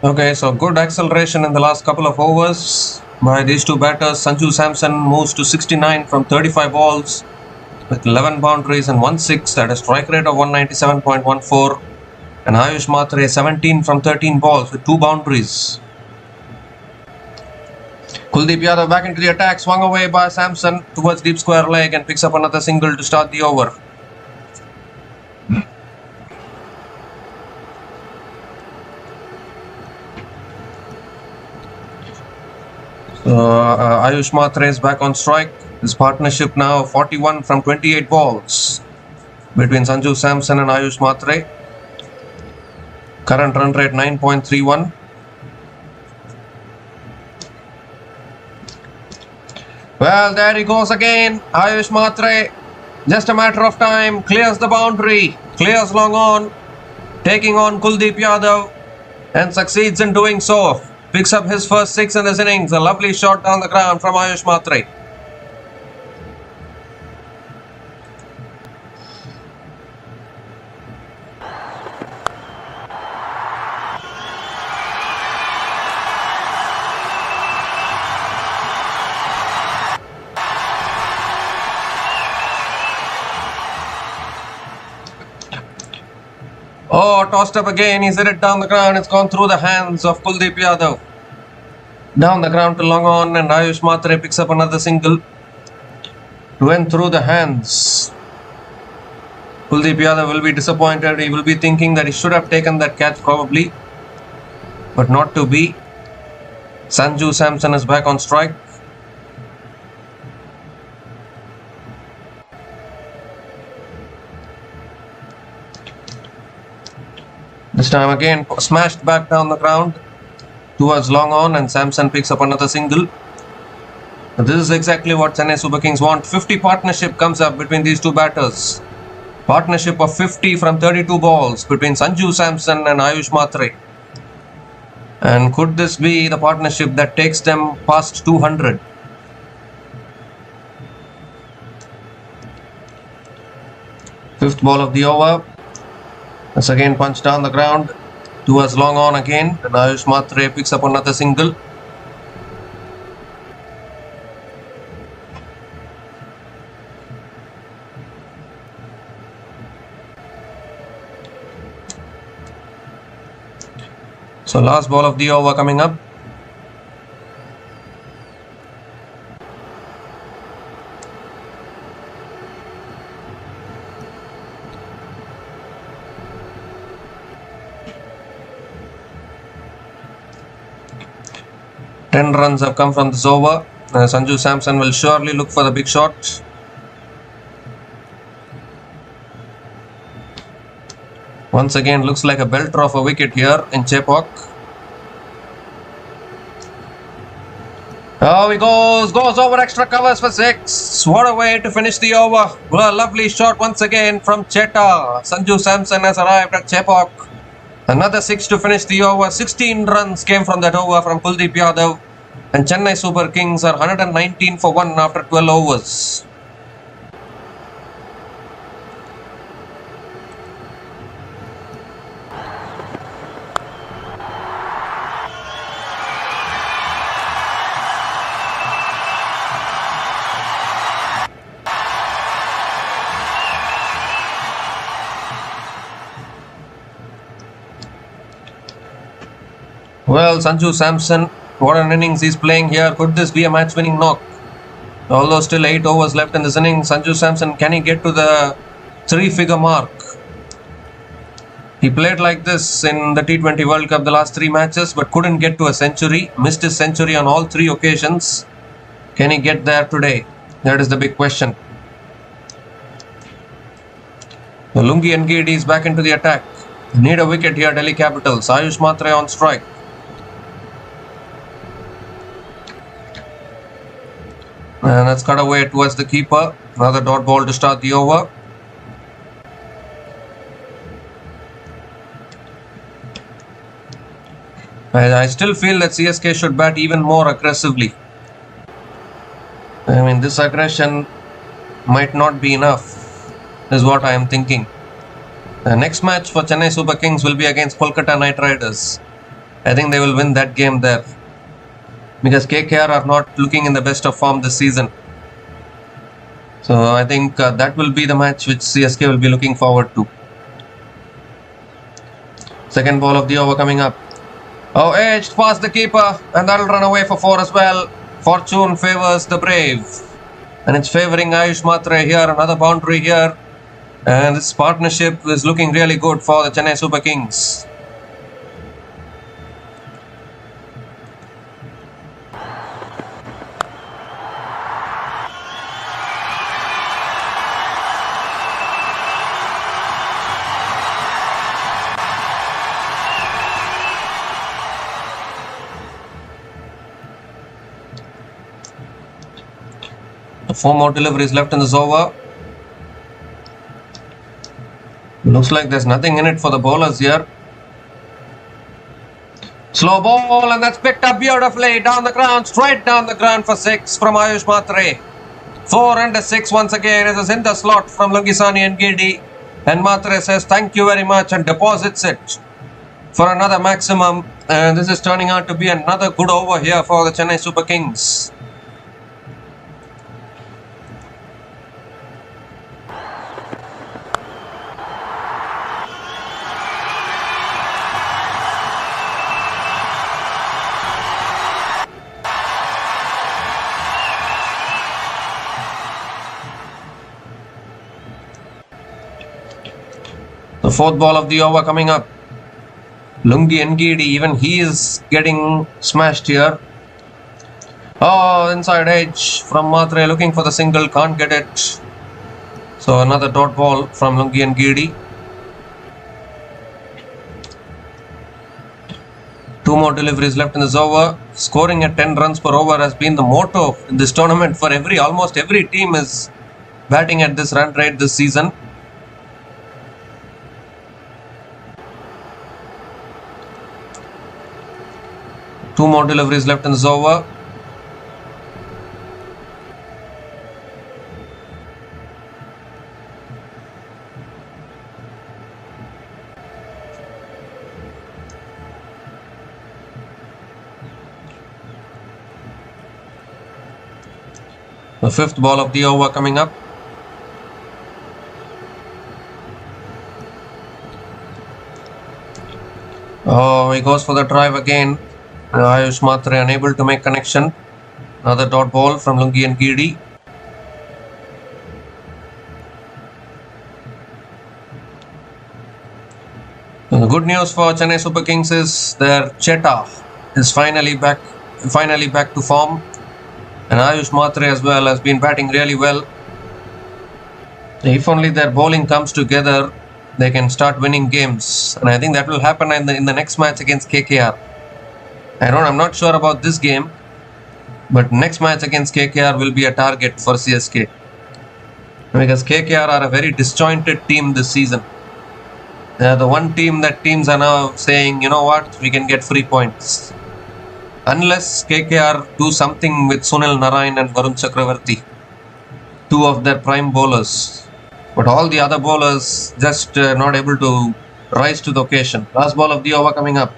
Okay, so good acceleration in the last couple of overs by these two batters. Sanju Samson moves to 69 from 35 balls with 11 boundaries and 1 6 at a strike rate of 197.14. And Ayush Matre 17 from 13 balls with 2 boundaries. Kuldeep Yadav back into the attack, swung away by Samson towards deep square leg and picks up another single to start the over. Ayush Matre is back on strike. His partnership now 41 from 28 balls between Sanju Samson and Ayush Matre. Current run rate 9.31. Well, there he goes again. Ayush Matre, just a matter of time, clears the boundary, clears long on, taking on Kuldeep Yadav and succeeds in doing so. Picks up his first 6 in this innings. A lovely shot down the ground from Ayush Matre. Oh, tossed up again. He's hit it down the ground. It's gone through the hands of Kuldeep Yadav. Down the ground to long on, and Ayush Matre picks up another single. Went through the hands. Kuldeep Yadav will be disappointed. He will be thinking that he should have taken that catch probably, but not to be. Sanju Samson is back on strike. This time again smashed back down the ground towards long on, and Samson picks up another single. But this is exactly what Chennai Super Kings want. 50 partnership comes up between these two batters. Partnership of 50 from 32 balls between Sanju Samson and Ayush Matre. And could this be the partnership that takes them past 200? Fifth ball of the over. That's again punched down the ground towards long on again, and Ayush Matre picks up another single. So last ball of the over coming up. Ten runs have come from this over. Sanju Samson will surely look for the big shot. Once again, looks like a belter of a wicket here in Chepauk. Oh, he goes over extra covers for 6. What a way to finish the over. Well, a lovely shot once again from Cheta. Sanju Samson has arrived at Chepauk. Another 6 to finish the over. 16 runs came from that over from Kuldeep Yadav. And Chennai Super Kings are 119 for 1 after 12 overs. Well, Sanju Samson, what an innings he's playing here. Could this be a match-winning knock? Although still 8 overs left in this inning, Sanju Samson, can he get to the 3-figure mark? He played like this in the T20 World Cup the last 3 matches, but couldn't get to a century. Missed his century on all 3 occasions. Can he get there today? That is the big question. The Lungi Ngidi is back into the attack. Need a wicket here, Delhi Capitals. Ayush Matre on strike. And that's cut away towards the keeper. Another dot ball to start the over. I still feel that CSK should bat even more aggressively. I mean, this aggression might not be enough, is what I am thinking. The next match for Chennai Super Kings will be against Kolkata Knight Riders. I think they will win that game there, because KKR are not looking in the best of form this season. So I think that will be the match which CSK will be looking forward to. Second ball of the over coming up. Oh, edged past the keeper, and that'll run away for 4 as well. Fortune favors the brave, and it's favoring Ayush Matre here. Another boundary here, and this partnership is looking really good for the Chennai Super Kings. Four more deliveries left in this over. Looks like there's nothing in it for the bowlers here. Slow ball, and that's picked up beautifully down the ground, straight down the ground for 6 from Ayush Matre. 4 and a 6 once again. It is in the slot from Lungisani and Gedi. And Matre says thank you very much and deposits it for another maximum. And this is turning out to be another good over here for the Chennai Super Kings. The fourth ball of the over coming up. Lungi Ngidi, even he is getting smashed here. Oh, inside edge from Matre, looking for the single, can't get it. So another dot ball from Lungi Ngidi. 2 more deliveries left in this over. Scoring at 10 runs per over has been the motto in this tournament for almost every team is batting at this run rate this season. Two more deliveries left in this over. The fifth ball of the over coming up. Oh, he goes for the drive again. Ayush Matre unable to make connection. Another dot ball from Lungi and Gidi. The good news for Chennai Super Kings is their Cheta is finally back to form, and Ayush Matre as well has been batting really well. If only their bowling comes together, they can start winning games, and I think that will happen in the next match against KKR. I'm not sure about this game, but next match against KKR will be a target for CSK, because KKR are a very disjointed team this season. They are the one team that teams are now saying, you know what, we can get 3 points. Unless KKR do something with Sunil Narayan and Varun Chakravarti, 2 of their prime bowlers. But all the other bowlers just not able to rise to the occasion. Last ball of the over coming up.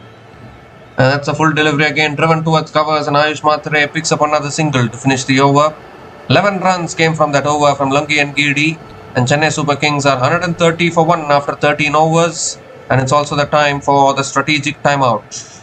That's a full delivery again, driven towards covers, and Ayush Matre picks up another single to finish the over. 11 runs came from that over from Lungi and Gidi, and Chennai Super Kings are 130 for 1 after 13 overs, and it's also the time for the strategic timeout.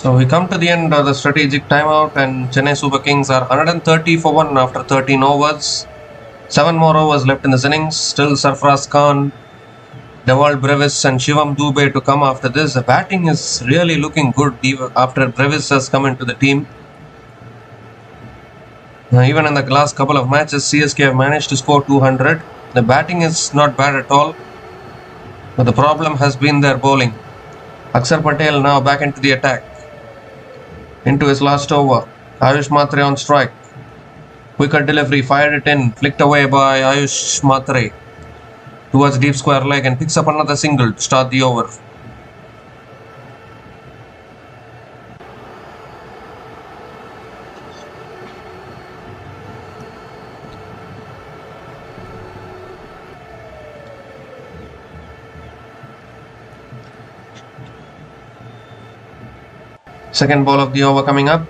So we come to the end of the strategic timeout, and Chennai Super Kings are 130 for 1 after 13 overs. 7 more overs left in this innings. Still Sarfaraz Khan, Dewald Brevis and Shivam Dubey to come after this. The batting is really looking good after Brevis has come into the team. Even in the last couple of matches, CSK have managed to score 200. The batting is not bad at all, but the problem has been their bowling. Akshar Patel now back into the attack. Into his last over. Ayush Matre on strike. Quicker delivery, fired it in, flicked away by Ayush Matre towards deep square leg and picks up another single to start the over. Second ball of the over coming up.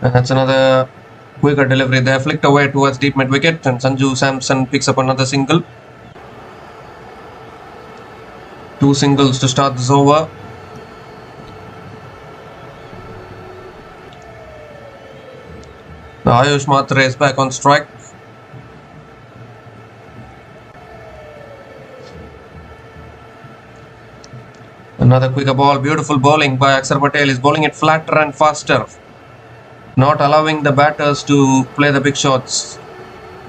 And that's another quicker delivery there, flicked away towards deep mid wicket, and Sanju Samson picks up another single. 2 singles to start this over. Now Ayush Matre is back on strike. Another quicker ball, beautiful bowling by Akshar Patel. He's bowling it flatter and faster, not allowing the batters to play the big shots.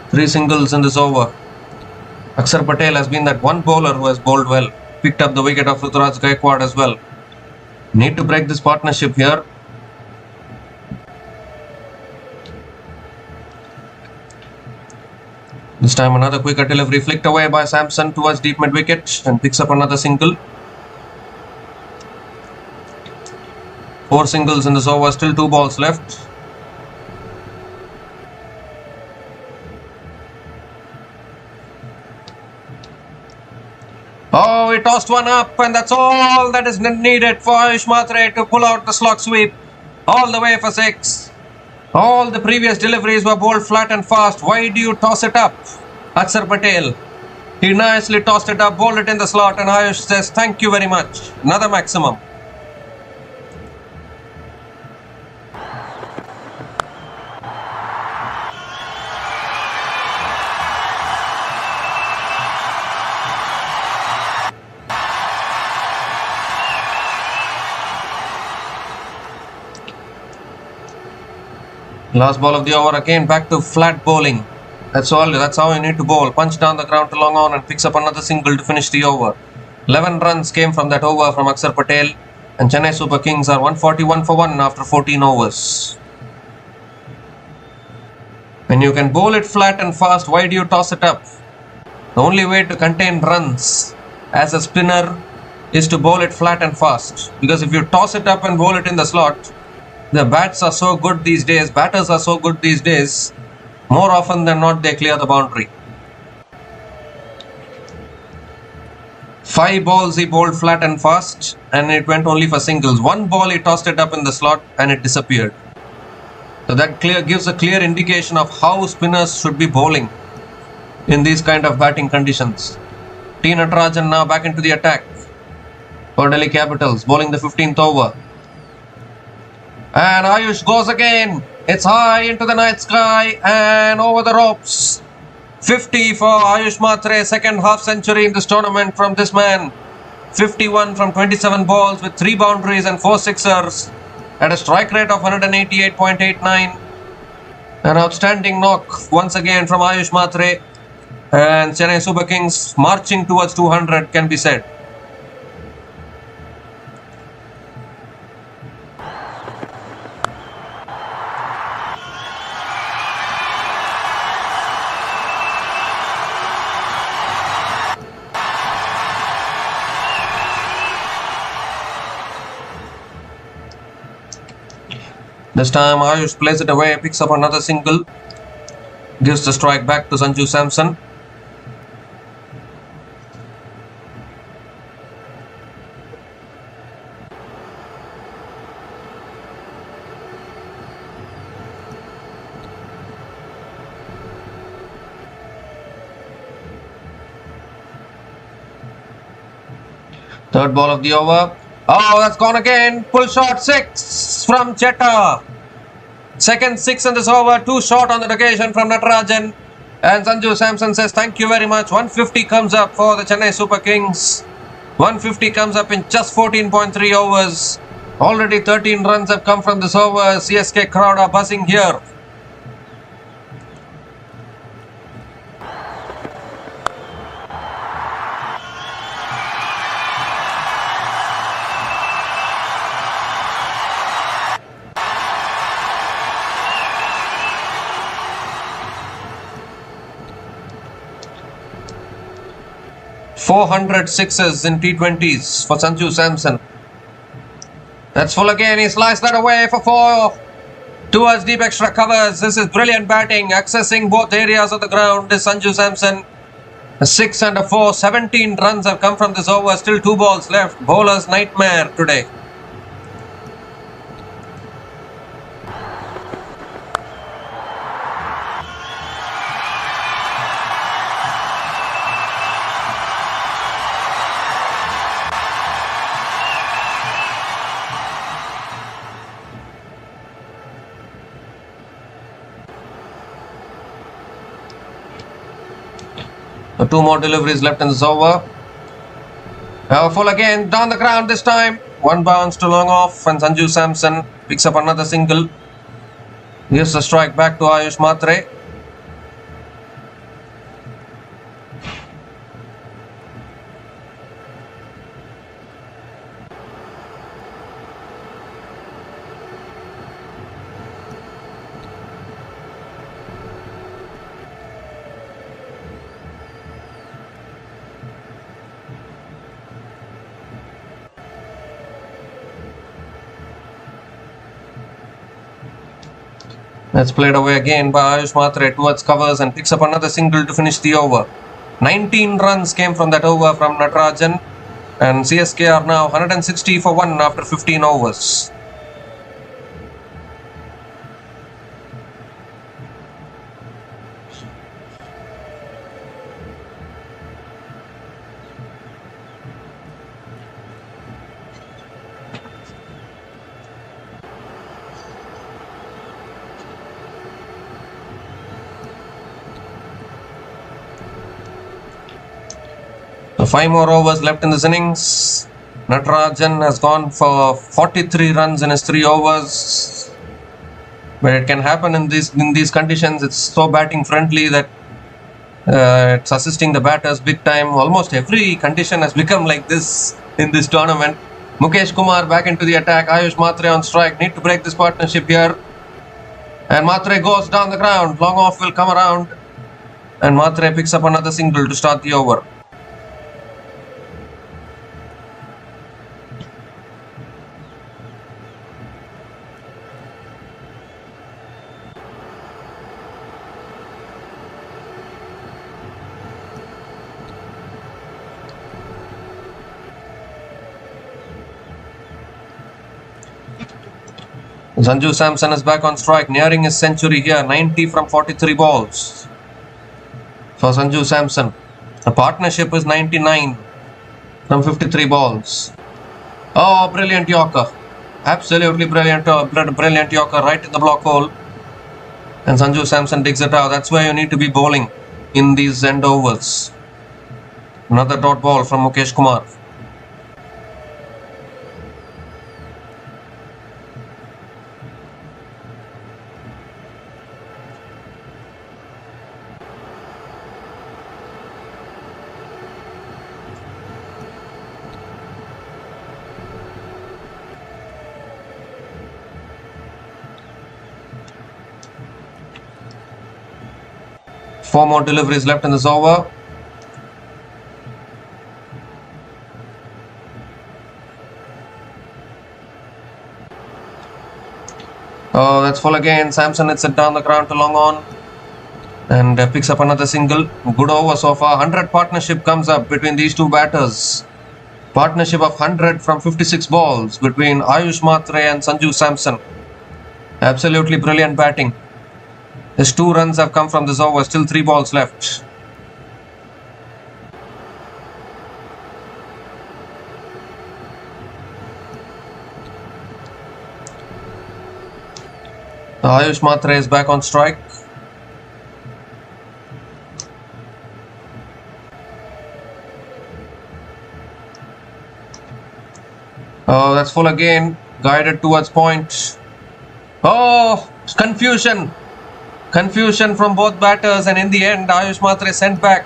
3 singles in this over. Akshar Patel has been that one bowler who has bowled well. Picked up the wicket of Ruturaj Gaikwad as well. Need to break this partnership here. This time another quicker delivery, flicked away by Samson towards deep mid wicket and picks up another single. 4 singles in this over, still 2 balls left. Oh, he tossed one up, and that's all that is needed for Ayush Matre to pull out the slog sweep all the way for 6. All the previous deliveries were bowled flat and fast. Why do you toss it up, Akshar Patel? He nicely tossed it up, bowled it in the slot, and Ayush says thank you very much. Another maximum. Last ball of the over, again back to flat bowling. That's all. That's how you need to bowl. Punch down the ground to long on and picks up another single to finish the over. 11 runs came from that over from Akshar Patel, and Chennai Super Kings are 141 for 1 after 14 overs. When you can bowl it flat and fast, why do you toss it up? The only way to contain runs as a spinner is to bowl it flat and fast. Because if you toss it up and bowl it in the slot, the batters are so good these days, more often than not they clear the boundary. 5 balls he bowled flat and fast, and it went only for singles. 1 ball he tossed it up in the slot and it disappeared. So that gives a clear indication of how spinners should be bowling in these kind of batting conditions. T. Natarajan now back into the attack for Delhi Capitals, bowling the 15th over. And Ayush goes again. It's high into the night sky and over the ropes. 50 for Ayush Matre, second half century in this tournament from this man. 51 from 27 balls with 3 boundaries and 4 sixers at a strike rate of 188.89. An outstanding knock once again from Ayush Matre, and Chennai Super Kings marching towards 200 can be said. This time Ayush plays it away, picks up another single, gives the strike back to Sanju Samson. Third ball of the over. Oh, that's gone again. Pull shot 6 from Chetta. Second 6 in this over. 2 short on that occasion from Natarajan. And Sanju Samson says thank you very much. 150 comes up for the Chennai Super Kings. 150 comes up in just 14.3 overs. Already 13 runs have come from this over. CSK crowd are buzzing here. .400 sixes in T20s for Sanju Samson. That's full again. He sliced that away for 4 towards deep extra covers. This is brilliant batting, accessing both areas of the ground. Is Sanju Samson. A 6 and a 4. 17 runs have come from this over. Still 2 balls left. Bowler's nightmare today. Two more deliveries left in this over. Full again, down the ground this time. One bounce to long off, and Sanju Samson picks up another single. Gives the strike back to Ayush Matre. That's played away again by Ayush Matre towards covers and picks up another single to finish the over. 19 runs came from that over from Natarajan, and CSK are now 160 for 1 after 15 overs. So 5 more overs left in this innings. Natarajan has gone for 43 runs in his 3 overs. But it can happen in these conditions. It's so batting friendly that it's assisting the batters big time. Almost every condition has become like this in this tournament. Mukesh Kumar back into the attack. Ayush Matre on strike. Need to break this partnership here. And Matre goes down the ground. Long off will come around. And Matre picks up another single to start the over. Sanju Samson is back on strike, nearing his century here. 90 from 43 balls for Sanju Samson. The partnership is 99 from 53 balls. Oh, brilliant Yorker. Absolutely brilliant Yorker right in the block hole. And Sanju Samson digs it out. That's where you need to be bowling in these end overs. Another dot ball from Mukesh Kumar. Four more deliveries left in this over. Oh, that's full again. Samson hits it down the ground to long on and picks up another single. Good over so far. 100 partnership comes up between these two batters. Partnership of 100 from 56 balls between Ayush Matre and Sanju Samson. Absolutely brilliant batting. His 2 runs have come from this over. Still 3 balls left. Ayush Matre is back on strike. Oh, that's full again. Guided towards point. Oh, confusion. Confusion from both batters, and in the end, Ayush Matre sent back.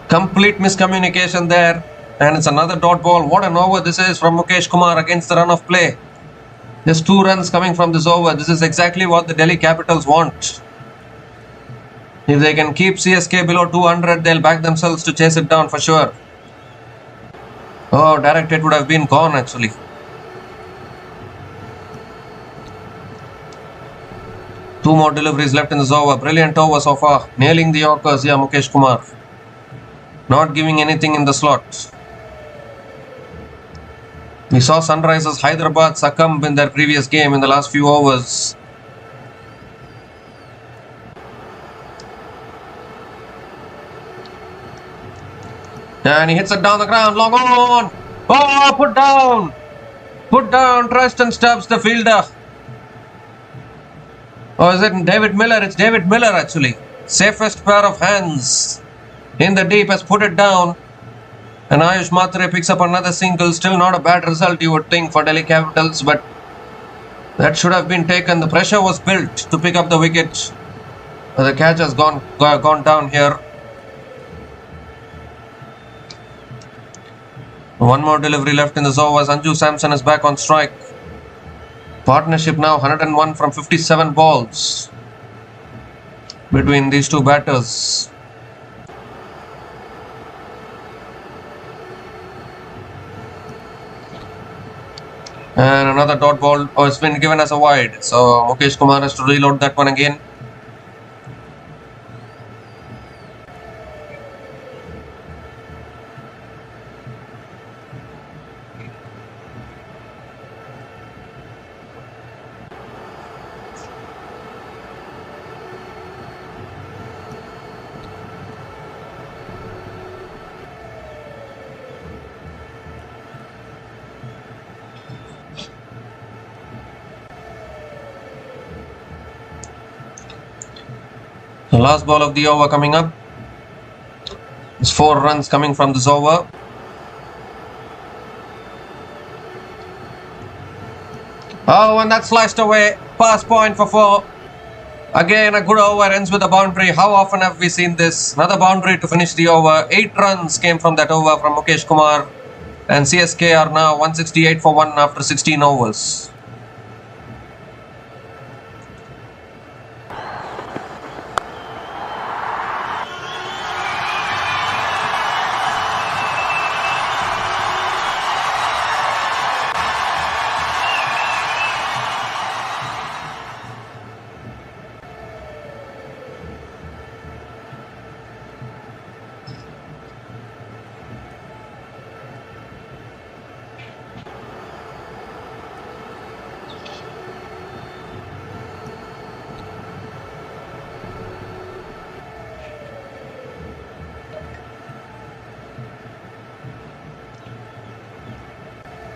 Complete miscommunication there. And it's another dot ball. What an over this is from Mukesh Kumar against the run of play. Just 2 runs coming from this over. This is exactly what the Delhi Capitals want. If they can keep CSK below 200, they'll back themselves to chase it down for sure. Oh, direct hit would have been gone actually. Two more deliveries left in this over. Brilliant over so far. Nailing the Yorkers here, Mukesh Kumar. Not giving anything in the slot. We saw Sunrisers Hyderabad succumb in their previous game in the last few overs. And he hits it down the ground, long on. Oh, put down. Put down, Tristan Stubbs, the fielder. Or is it David Miller? It's David Miller actually. Safest pair of hands in the deep has put it down. And Ayush Matre picks up another single. Still not a bad result, you would think, for Delhi Capitals, but that should have been taken. The pressure was built to pick up the wicket. The catch has gone down here. One more delivery left in this over. Sanju Samson is back on strike. Partnership now 101 from 57 balls between these two batters. And another dot ball. Oh, it's been given as a wide. So Mukesh Kumar has to reload that one again. The last ball of the over coming up. There's 4 runs coming from this over. Oh, and that sliced away. Pass point for 4. Again, a good over ends with a boundary. How often have we seen this? Another boundary to finish the over. 8 runs came from that over from Mukesh Kumar. And CSK are now 168 for 1 after 16 overs.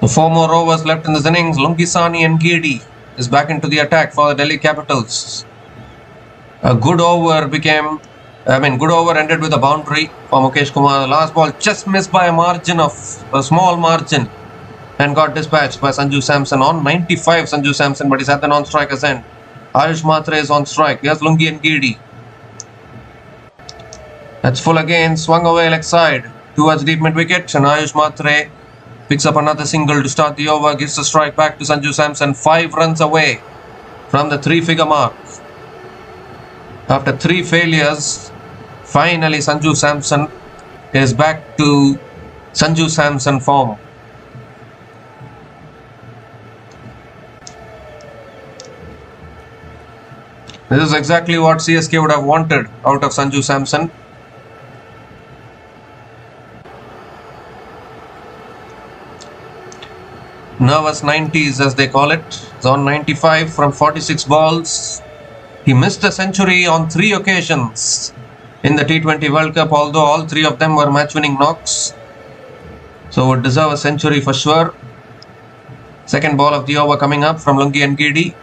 The 4 more overs left in this innings. Lungisani and Gedi is back into the attack for the Delhi Capitals. A good over ended with a boundary for Mukesh Kumar. The last ball just missed by a small margin, and got dispatched by Sanju Samson on 95. Sanju Samson, but he's at the non-striker's end. Ayush Matre is on strike. Here's Lungi and Gedi. That's full again. Swung away leg side towards deep mid wicket, and Ayush Matre picks up another single to start the over. Gives the strike back to Sanju Samson. 5 runs away from the 3-figure mark. After 3 failures, finally Sanju Samson is back to Sanju Samson form. This is exactly what CSK would have wanted out of Sanju Samson. Nervous 90s as they call it. It's on 95 from 46 balls. He missed a century on 3 occasions in the T20 World Cup, although all 3 of them were match-winning knocks. So would deserve a century for sure. Second ball of the over coming up from Lungi and Gedi.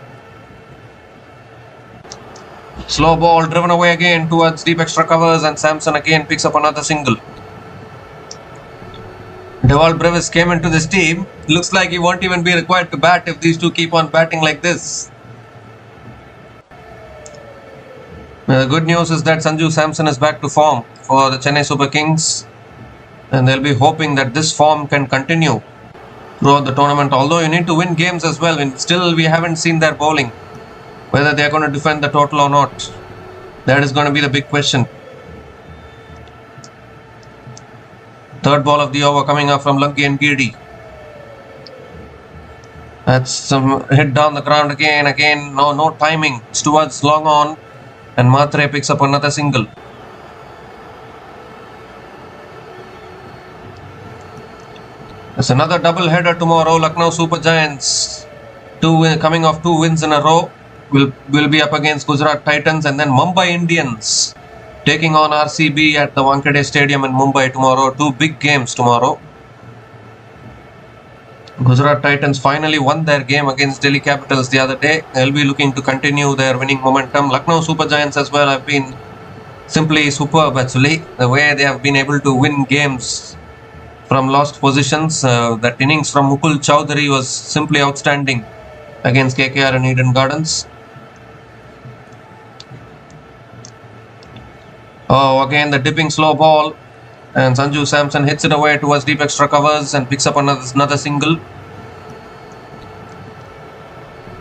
Slow ball driven away again towards deep extra covers, and Samson again picks up another single. Deval Brevis came into this team. Looks like he won't even be required to bat if these two keep on batting like this. The good news is that Sanju Samson is back to form for the Chennai Super Kings, and they'll be hoping that this form can continue throughout the tournament. Although you need to win games as well, and still we haven't seen their bowling. Whether they are going to defend the total or not, that is going to be the big question. Third ball of the over coming up from Lungi and Gidi. That's some hit down the ground again. No timing. It's towards long on, and Matre picks up another single. There's another double header tomorrow. Lucknow Super Giants coming off 2 wins in a row will be up against Gujarat Titans, and then Mumbai Indians taking on RCB at the Wankhede Stadium in Mumbai tomorrow. 2 big games tomorrow. Gujarat Titans finally won their game against Delhi Capitals the other day. They'll be looking to continue their winning momentum. Lucknow Super Giants as well have been simply superb actually. The way they have been able to win games from lost positions. That innings from Mukul Chowdhury was simply outstanding against KKR and Eden Gardens. Oh, again the dipping slow ball, and Sanju Samson hits it away towards deep extra covers and picks up another single.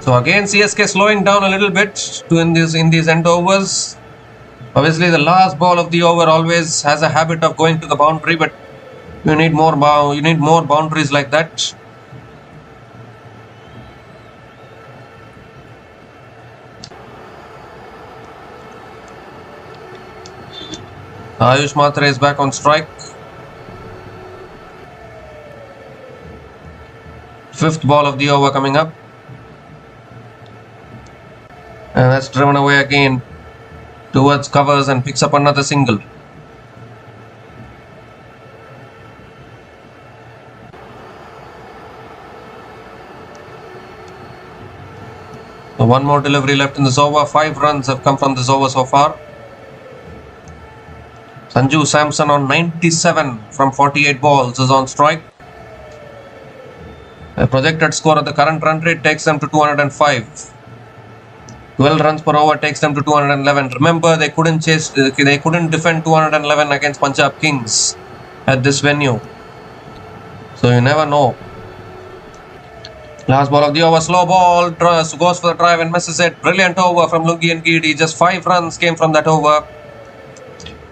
So again CSK slowing down a little bit in these end overs. Obviously the last ball of the over always has a habit of going to the boundary, but you need more boundaries like that. Ayush Matre is back on strike. 5th ball of the over coming up, and that's driven away again towards covers and picks up another single. So one more delivery left in this over. 5 runs have come from this over so far. Sanju Samson on 97 from 48 balls is on strike. The projected score at the current run rate takes them to 205. 12 runs per over takes them to 211. Remember, they couldn't defend 211 against Punjab Kings at this venue. So you never know. Last ball of the over, slow ball, goes for the drive and misses it. Brilliant over from Lungi and Gidi. Just 5 runs came from that over.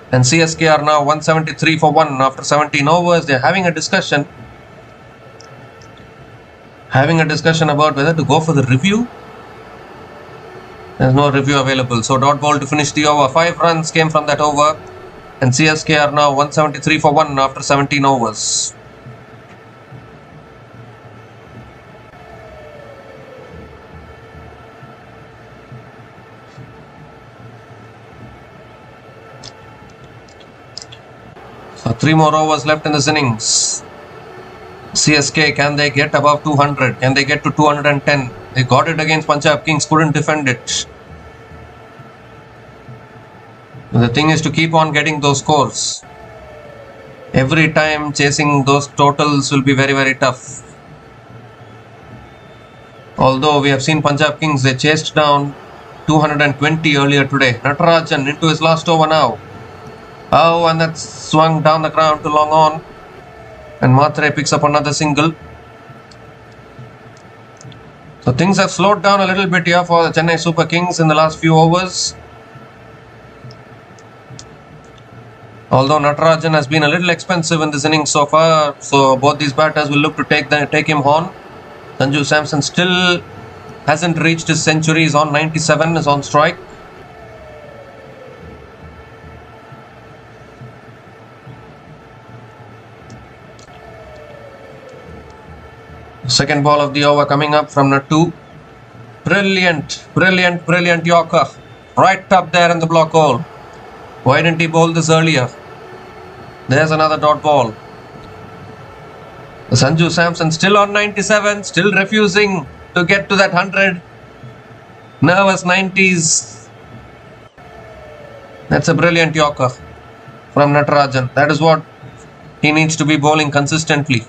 And CSK are now 173 for 1 after 17 overs. They're having a discussion about whether to go for the review. There's no review available. So dot ball to finish the over. 5 runs came from that over. And CSK are now 173 for 1 after 17 overs. So 3 more overs left in this innings. CSK, can they get above 200? Can they get to 210? They got it against Punjab Kings, couldn't defend it. The thing is to keep on getting those scores. Every time chasing those totals will be very, very tough. Although we have seen Punjab Kings, they chased down 220 earlier today. Natarajan into his last over now. Oh, and that swung down the ground to long on. And Matre picks up another single. So things have slowed down a little bit here for the Chennai Super Kings in the last few overs. Although Natarajan has been a little expensive in this inning so far, so both these batters will look to take him on. Sanju Samson still hasn't reached his century. He's on 97, is on strike. Second ball of the over coming up from Nattu. Brilliant Yorker. Right up there in the block hole. Why didn't he bowl this earlier? There's another dot ball. Sanju Samson still on 97, still refusing to get to that 100. Nervous 90s. That's a brilliant Yorker from Natarajan. That is what he needs to be bowling consistently.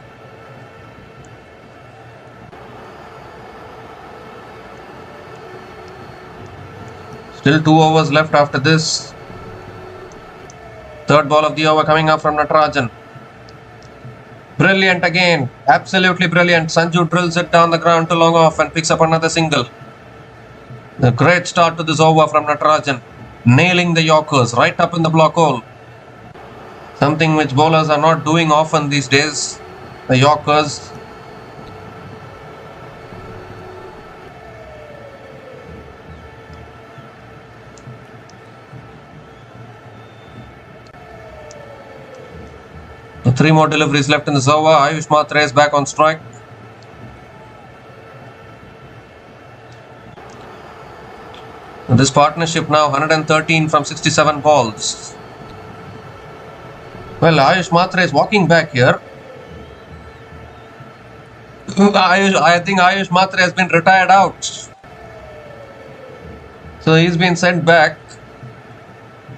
Still 2 overs left after this. Third ball of the over coming up from Natarajan. Brilliant again. Absolutely brilliant. Sanju drills it down the ground to long off and picks up another single. A great start to this over from Natarajan. Nailing the Yorkers right up in the block hole. Something which bowlers are not doing often these days. The Yorkers. The 3 more deliveries left in this over. Ayush Matre is back on strike. This partnership now 113 from 67 balls. Well, Ayush Matre is walking back here. I think Ayush Matre has been retired out. So he's been sent back.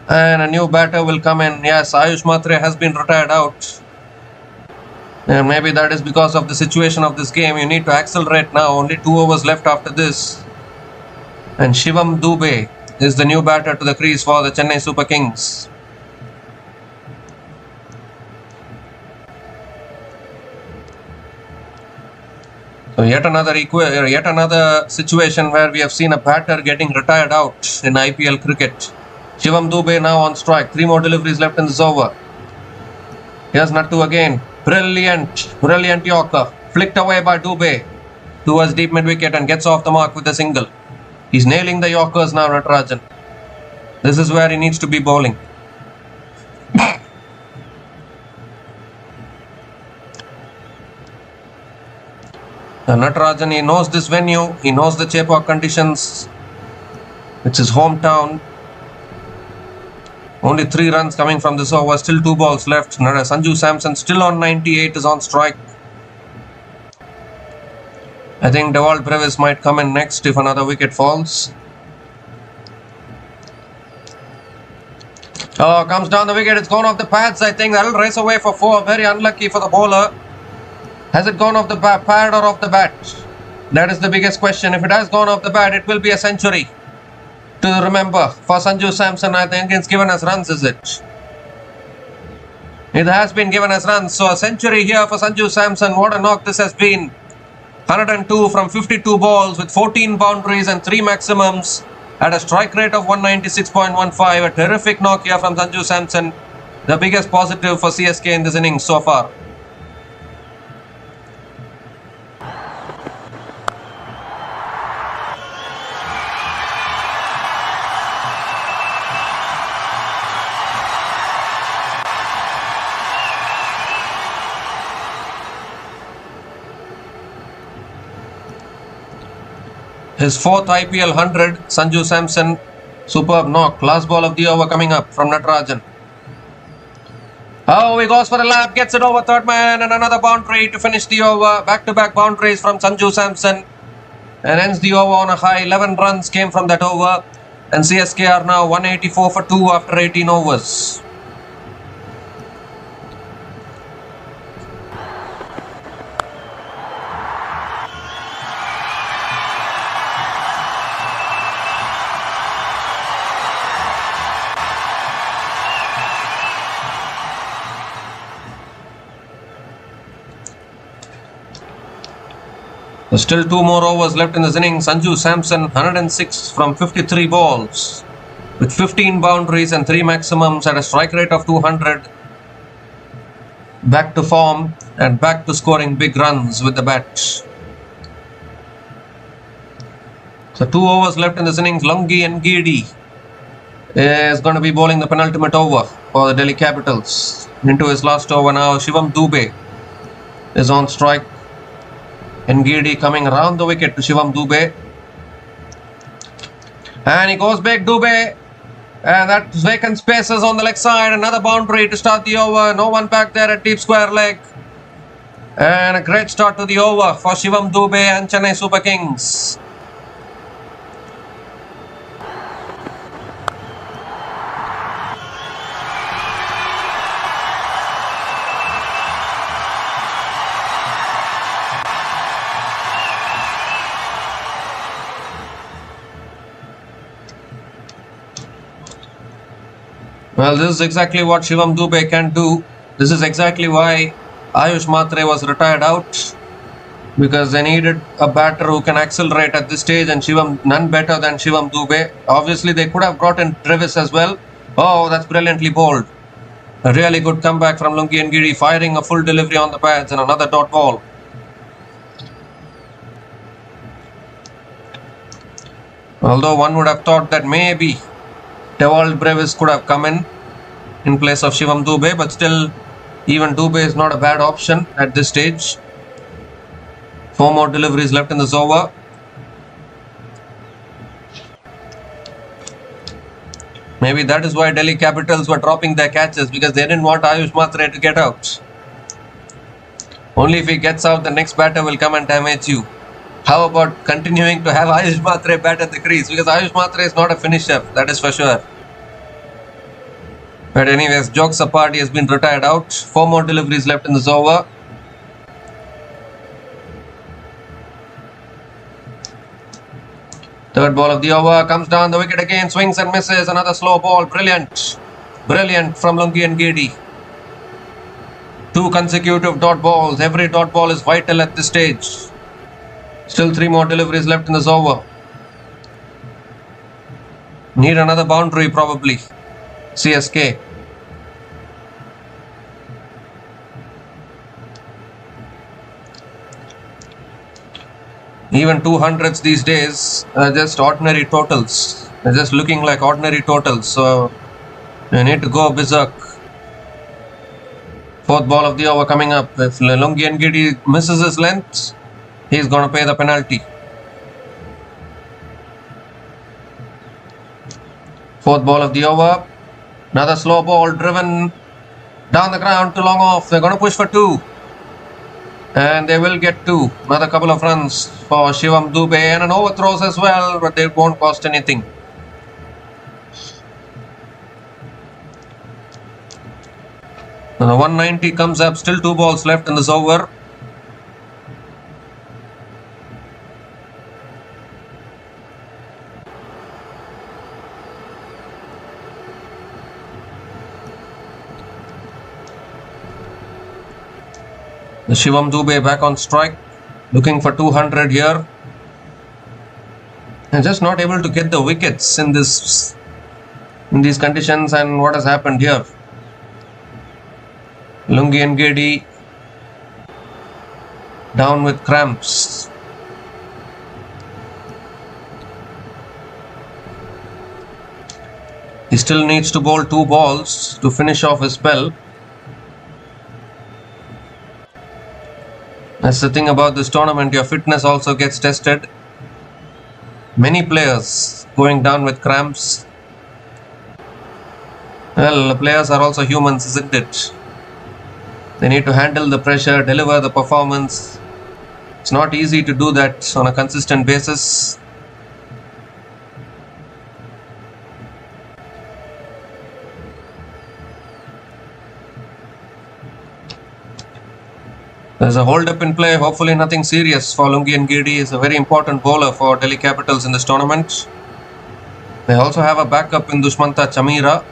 And a new batter will come in. Yes, Ayush Matre has been retired out. And maybe that is because of the situation of this game. You need to accelerate now. Only 2 overs left after this. And Shivam Dube is the new batter to the crease for the Chennai Super Kings. So yet another situation where we have seen a batter getting retired out in IPL cricket. Shivam Dube now on strike. 3 more deliveries left in this over. Here's Nattu again. Brilliant Yorker. Flicked away by Dube towards deep mid wicket and gets off the mark with a single. He's nailing the Yorkers now, Natarajan. This is where he needs to be bowling. Natarajan, he knows this venue. He knows the Chepauk conditions. It's his hometown. Only 3 runs coming from this over. Still 2 balls left. Sanju Samson still on 98 is on strike. I think Dewald Brevis might come in next if another wicket falls. Oh, comes down the wicket. It's gone off the pads. I think that'll race away for 4. Very unlucky for the bowler. Has it gone off the pad or off the bat? That is the biggest question. If it has gone off the bat, it will be a century to remember for Sanju Samson. I think it's given us runs, is it? It has been given us runs. So a century here for Sanju Samson. What a knock this has been. 102 from 52 balls with 14 boundaries and 3 maximums at a strike rate of 196.15. A terrific knock here from Sanju Samson. The biggest positive for CSK in this innings so far. His 4th IPL 100, Sanju Samson, superb knock. Last ball of the over coming up from Natarajan. Oh, he goes for a lap, gets it over third man and another boundary to finish the over. Back-to-back boundaries from Sanju Samson and ends the over on a high. 11 runs came from that over and CSK are now 184 for 2 after 18 overs. Still 2 more overs left in this inning. Sanju Samson 106 from 53 balls with 15 boundaries and 3 maximums at a strike rate of 200. Back to form and back to scoring big runs with the bat. So 2 overs left in this innings. Lungi and Gidi is going to be bowling the penultimate over for the Delhi Capitals. Into his last over now. Shivam Dube is on strike. Ngidi coming around the wicket to Shivam Dube. And he goes big, Dube. And that vacant spaces on the leg side. Another boundary to start the over. No one back there at deep square leg. And a great start to the over for Shivam Dube and Chennai Super Kings. Well, this is exactly what Shivam Dube can do. This is exactly why Ayush Matre was retired out, because they needed a batter who can accelerate at this stage, and none better than Shivam Dube. Obviously, they could have brought in Travis as well. Oh, that's brilliantly bowled. A really good comeback from Lungi Ngidi, firing a full delivery on the pads and another dot ball. Although one would have thought that maybe Tewald Brevis could have come in place of Shivam Dube, but still, even Dube is not a bad option at this stage. 4 more deliveries left in this over. Maybe that is why Delhi Capitals were dropping their catches, because they didn't want Ayush Matre to get out. Only if he gets out, the next batter will come and damage you. How about continuing to have Ayush Matre bat at the crease? Because Ayush Matre is not a finisher, that is for sure. But anyways, jokes apart, he has been retired out. 4 more deliveries left in this over. Third ball of the over, comes down the wicket again, swings and misses. Another slow ball, brilliant. Brilliant from Lungi Ngidi. 2 consecutive dot balls. Every dot ball is vital at this stage. Still 3 more deliveries left in this over. Need another boundary probably. CSK. Even 200s these days are just ordinary totals. They're just looking like ordinary totals. So you need to go berserk. 4th ball of the over coming up. If Lungi Ngidi misses his length, he's going to pay the penalty. 4th ball of the over. Another slow ball driven down the ground to long off. They're going to push for 2. And they will get 2. Another couple of runs for Shivam Dube and an overthrows as well, but they won't cost anything. And the 190 comes up. Still 2 balls left in this over. The Shivam Dube back on strike, looking for 200 here. And just not able to get the wickets in these conditions. And what has happened here? Lungi Ngidi down with cramps. He still needs to bowl 2 balls to finish off his spell. That's the thing about this tournament, your fitness also gets tested. Many players going down with cramps. Well, the players are also humans, isn't it? They need to handle the pressure, deliver the performance. It's not easy to do that on a consistent basis. There's a hold-up in play, hopefully nothing serious for Lungi Ngidi. He is a very important bowler for Delhi Capitals in this tournament. They also have a backup in Dushmanta Chamira.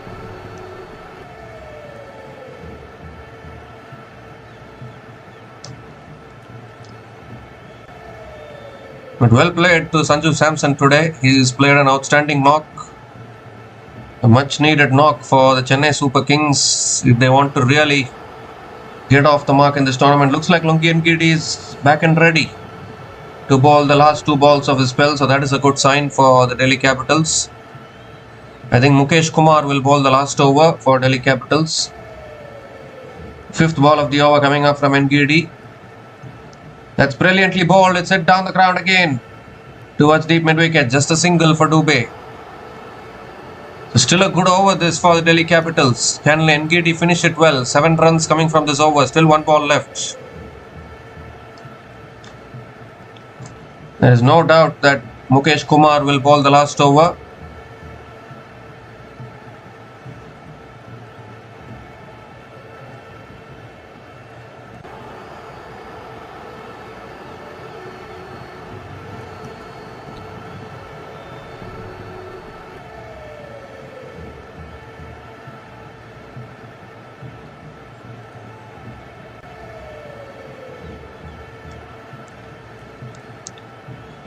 But well played to Sanju Samson today. He's played an outstanding knock. A much needed knock for the Chennai Super Kings if they want to really get off the mark in this tournament. Looks like Lungi Ngidi is back and ready to bowl the last 2 balls of his spell. So that is a good sign for the Delhi Capitals. I think Mukesh Kumar will bowl the last over for Delhi Capitals. 5th ball of the over coming up from Ngidi. That's brilliantly bowled. It's hit down the ground again towards deep mid wicket. Just a single for Dube. So still a good over this for the Delhi Capitals. Can Ngidi finish it well? 7 runs coming from this over. Still 1 ball left. There is no doubt that Mukesh Kumar will bowl the last over.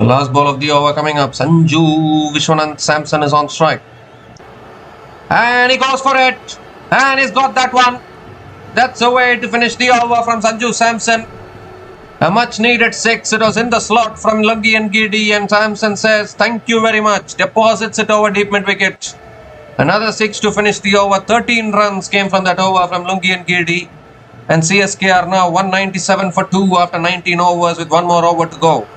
The last ball of the over coming up. Sanju Vishwanath Samson is on strike. And he goes for it. And he's got that one. That's the way to finish the over from Sanju Samson. A much needed 6. It was in the slot from Lungi and Giddy, and Samson says thank you very much. Deposits it over deep mid wicket. Another 6 to finish the over. 13 runs came from that over from Lungi and Giddy. And CSK are now 197 for 2 after 19 overs with one more over to go.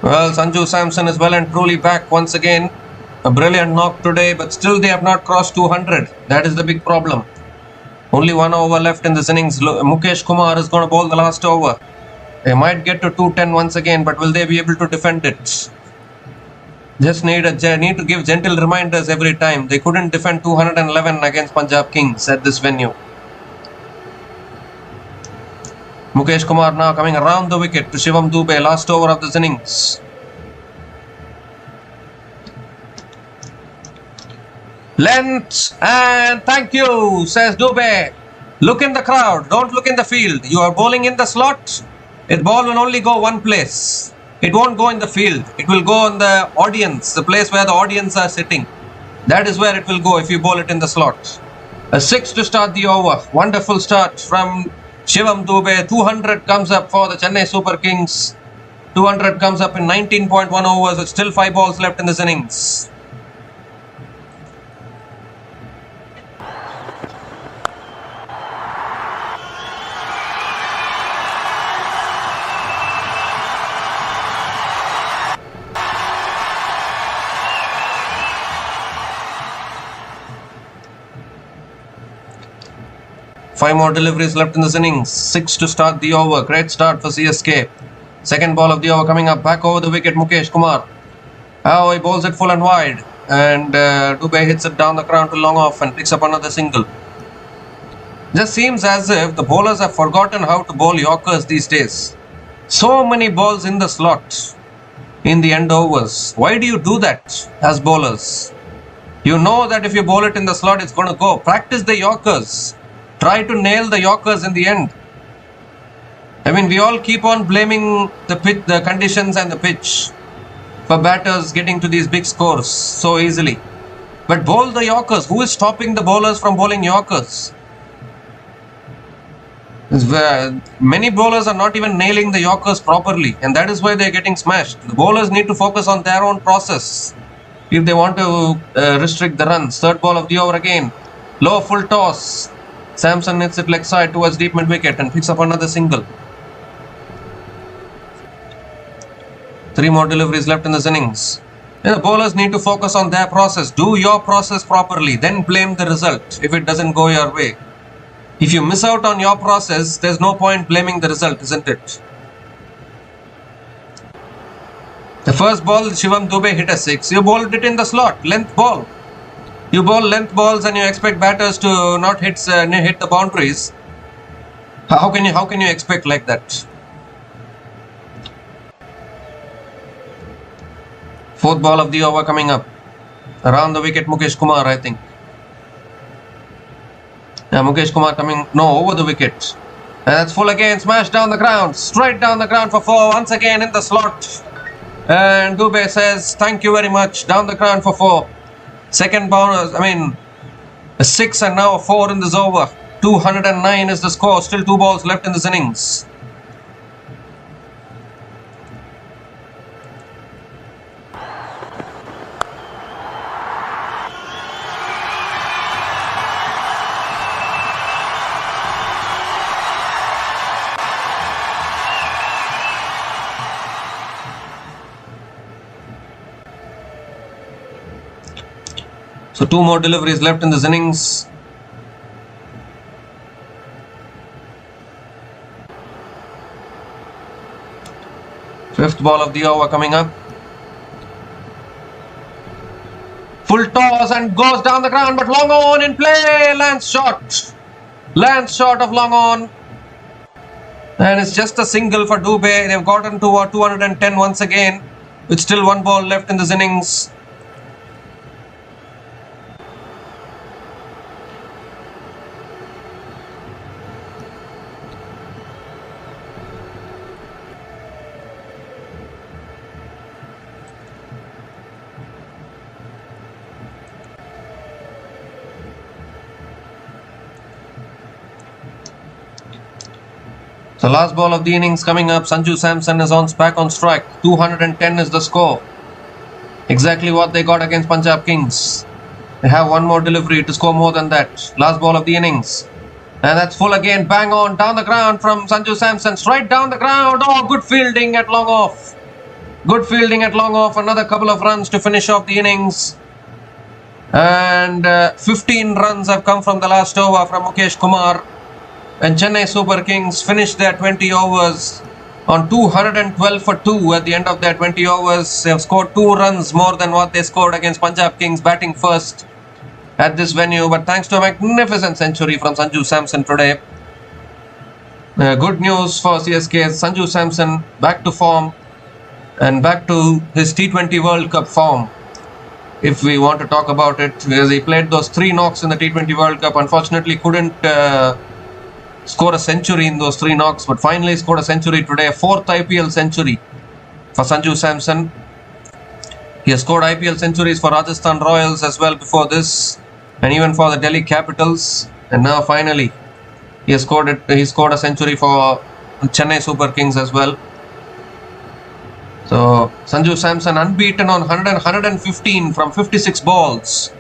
Well, Sanju Samson is well and truly back once again. A brilliant knock today, but still they have not crossed 200. That is the big problem. Only one over left in this innings. Mukesh Kumar is going to bowl the last over. They might get to 210 once again, but will they be able to defend it? Just need to give gentle reminders every time. They couldn't defend 211 against Punjab Kings at this venue. Mukesh Kumar now coming around the wicket to Shivam Dube, last over of this innings. Length and thank you, says Dube. Look in the crowd, don't look in the field. You are bowling in the slot. The ball will only go one place. It won't go in the field. It will go in the audience, the place where the audience are sitting. That is where it will go if you bowl it in the slot. A 6 to start the over. Wonderful start from Shivam Dube. 200 comes up for the Chennai Super Kings. 200 comes up in 19.1 overs with still 5 balls left in this innings. Five more deliveries left in this innings. 6 to start the over. Great start for CSK. Second ball of the over coming up. Back over the wicket, Mukesh Kumar. Oh, he bowls it full and wide. And Dube hits it down the ground to long off and picks up another single. Just seems as if the bowlers have forgotten how to bowl Yorkers these days. So many balls in the slot in the end overs. Why do you do that as bowlers? You know that if you bowl it in the slot, it's going to go. Practice the Yorkers. Try to nail the Yorkers in the end. I mean, we all keep on blaming the pitch, the conditions and the pitch for batters getting to these big scores so easily. But bowl the Yorkers. Who is stopping the bowlers from bowling Yorkers? Many bowlers are not even nailing the Yorkers properly, and that is why they are getting smashed. The bowlers need to focus on their own process if they want to restrict the runs. Third ball of the over again. Low full toss. Samson hits it leg side towards deep mid wicket and picks up another single. 3 more deliveries left in this innings. The bowlers need to focus on their process. Do your process properly, then blame the result if it doesn't go your way. If you miss out on your process, there's no point blaming the result, isn't it? The first ball, Shivam Dube hit a 6. You bowled it in the slot, length ball. You bowl length balls and you expect batters to not hit the boundaries. How can you expect like that? Fourth ball of the over coming up. Around the wicket, Mukesh Kumar, I think. Yeah, Mukesh Kumar coming, over the wicket. And that's full again, smashed down the ground. Straight down the ground for 4, once again in the slot. And Dube says, thank you very much, down the ground for 4. Second bonus, a 6 and now a 4 in this over. 209 is the score, still 2 balls left in this innings. So 2 more deliveries left in this innings. Fifth ball of the over coming up. Full toss and goes down the ground, but long on in play. Lands short. Lands short of long on. And it's just a single for Dubey. They've gotten to 210 once again, with still one ball left in this innings. So last ball of the innings coming up. Sanju Samson is back on strike. 210 is the score. Exactly what they got against Punjab Kings. They have one more delivery to score more than that. Last ball of the innings. And that's full again. Bang on down the ground from Sanju Samson. Straight down the ground. Oh, good fielding at long off. Good fielding at long off. Another couple of runs to finish off the innings. And 15 runs have come from the last over from Mukesh Kumar. And Chennai Super Kings finished their 20 overs on 212 for 2 at the end of their 20 overs. They have scored 2 runs more than what they scored against Punjab Kings, batting first at this venue. But thanks to a magnificent century from Sanju Samson today. Good news for CSK. Sanju Samson back to form and back to his T20 World Cup form, if we want to talk about it, because he played those 3 knocks in the T20 World Cup. Unfortunately couldn't score a century in those 3 knocks, but finally scored a century today, a 4th IPL century for Sanju Samson. He has scored IPL centuries for Rajasthan Royals as well before this, and even for the Delhi Capitals, and now finally he has scored a century for Chennai Super Kings as well. So Sanju Samson unbeaten on 115 from 56 balls,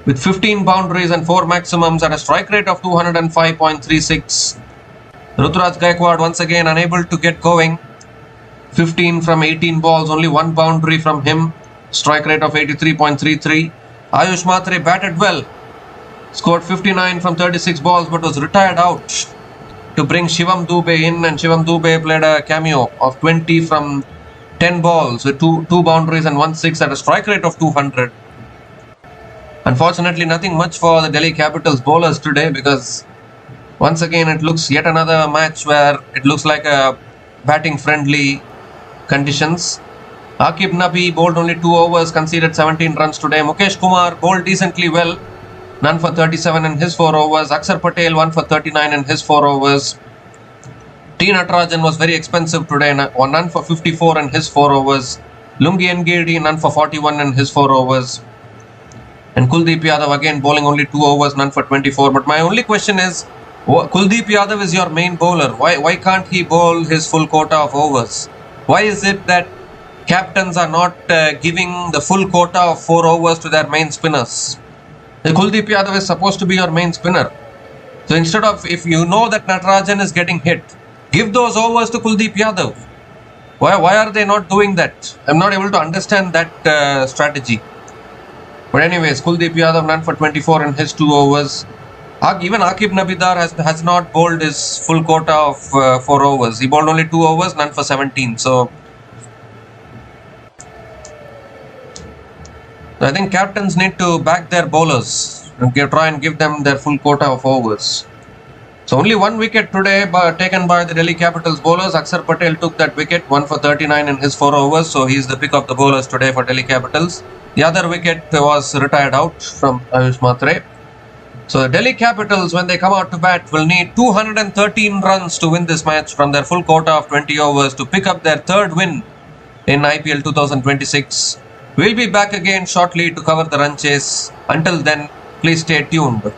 with 15 boundaries and 4 maximums at a strike rate of 205.36. Ruturaj Gaikwad once again unable to get going. 15 from 18 balls, only 1 boundary from him. Strike rate of 83.33. Ayush Matre batted well. Scored 59 from 36 balls, but was retired out to bring Shivam Dubey in. And Shivam Dubey played a cameo of 20 from 10 balls with 2 boundaries and 1 6 at a strike rate of 200. Unfortunately, nothing much for the Delhi Capitals bowlers today, because once again it looks yet another match where it looks like a batting friendly conditions. Aqib Nabi bowled only 2 overs, conceded 17 runs today. Mukesh Kumar bowled decently well, none for 37 in his 4 overs. Akshar Patel 1 for 39 in his 4 overs. T. Natarajan was very expensive today, none for 54 in his 4 overs. Lungi Ngedi none for 41 in his 4 overs. And Kuldeep Yadav again bowling only 2 overs, none for 24. But my only question is, Kuldeep Yadav is your main bowler. Why can't he bowl his full quota of overs? Why is it that captains are not giving the full quota of 4 overs to their main spinners? Kuldeep Yadav is supposed to be your main spinner. So instead of, if you know that Natarajan is getting hit, give those overs to Kuldeep Yadav. Why are they not doing that? I'm not able to understand that strategy. But anyways, Kuldeep Yadav none for 24 in his 2 overs. Even Aqib Nabidar has not bowled his full quota of 4 overs. He bowled only 2 overs, none for 17. So I think captains need to back their bowlers and try and give them their full quota of overs. So only 1 wicket today taken by the Delhi Capitals bowlers. Akshar Patel took that wicket, 1 for 39 in his 4 overs. So he is the pick of the bowlers today for Delhi Capitals. The other wicket was retired out from Ayush Matre. So the Delhi Capitals, when they come out to bat, will need 213 runs to win this match from their full quota of 20 overs to pick up their 3rd win in IPL 2026. We'll be back again shortly to cover the run chase. Until then, please stay tuned.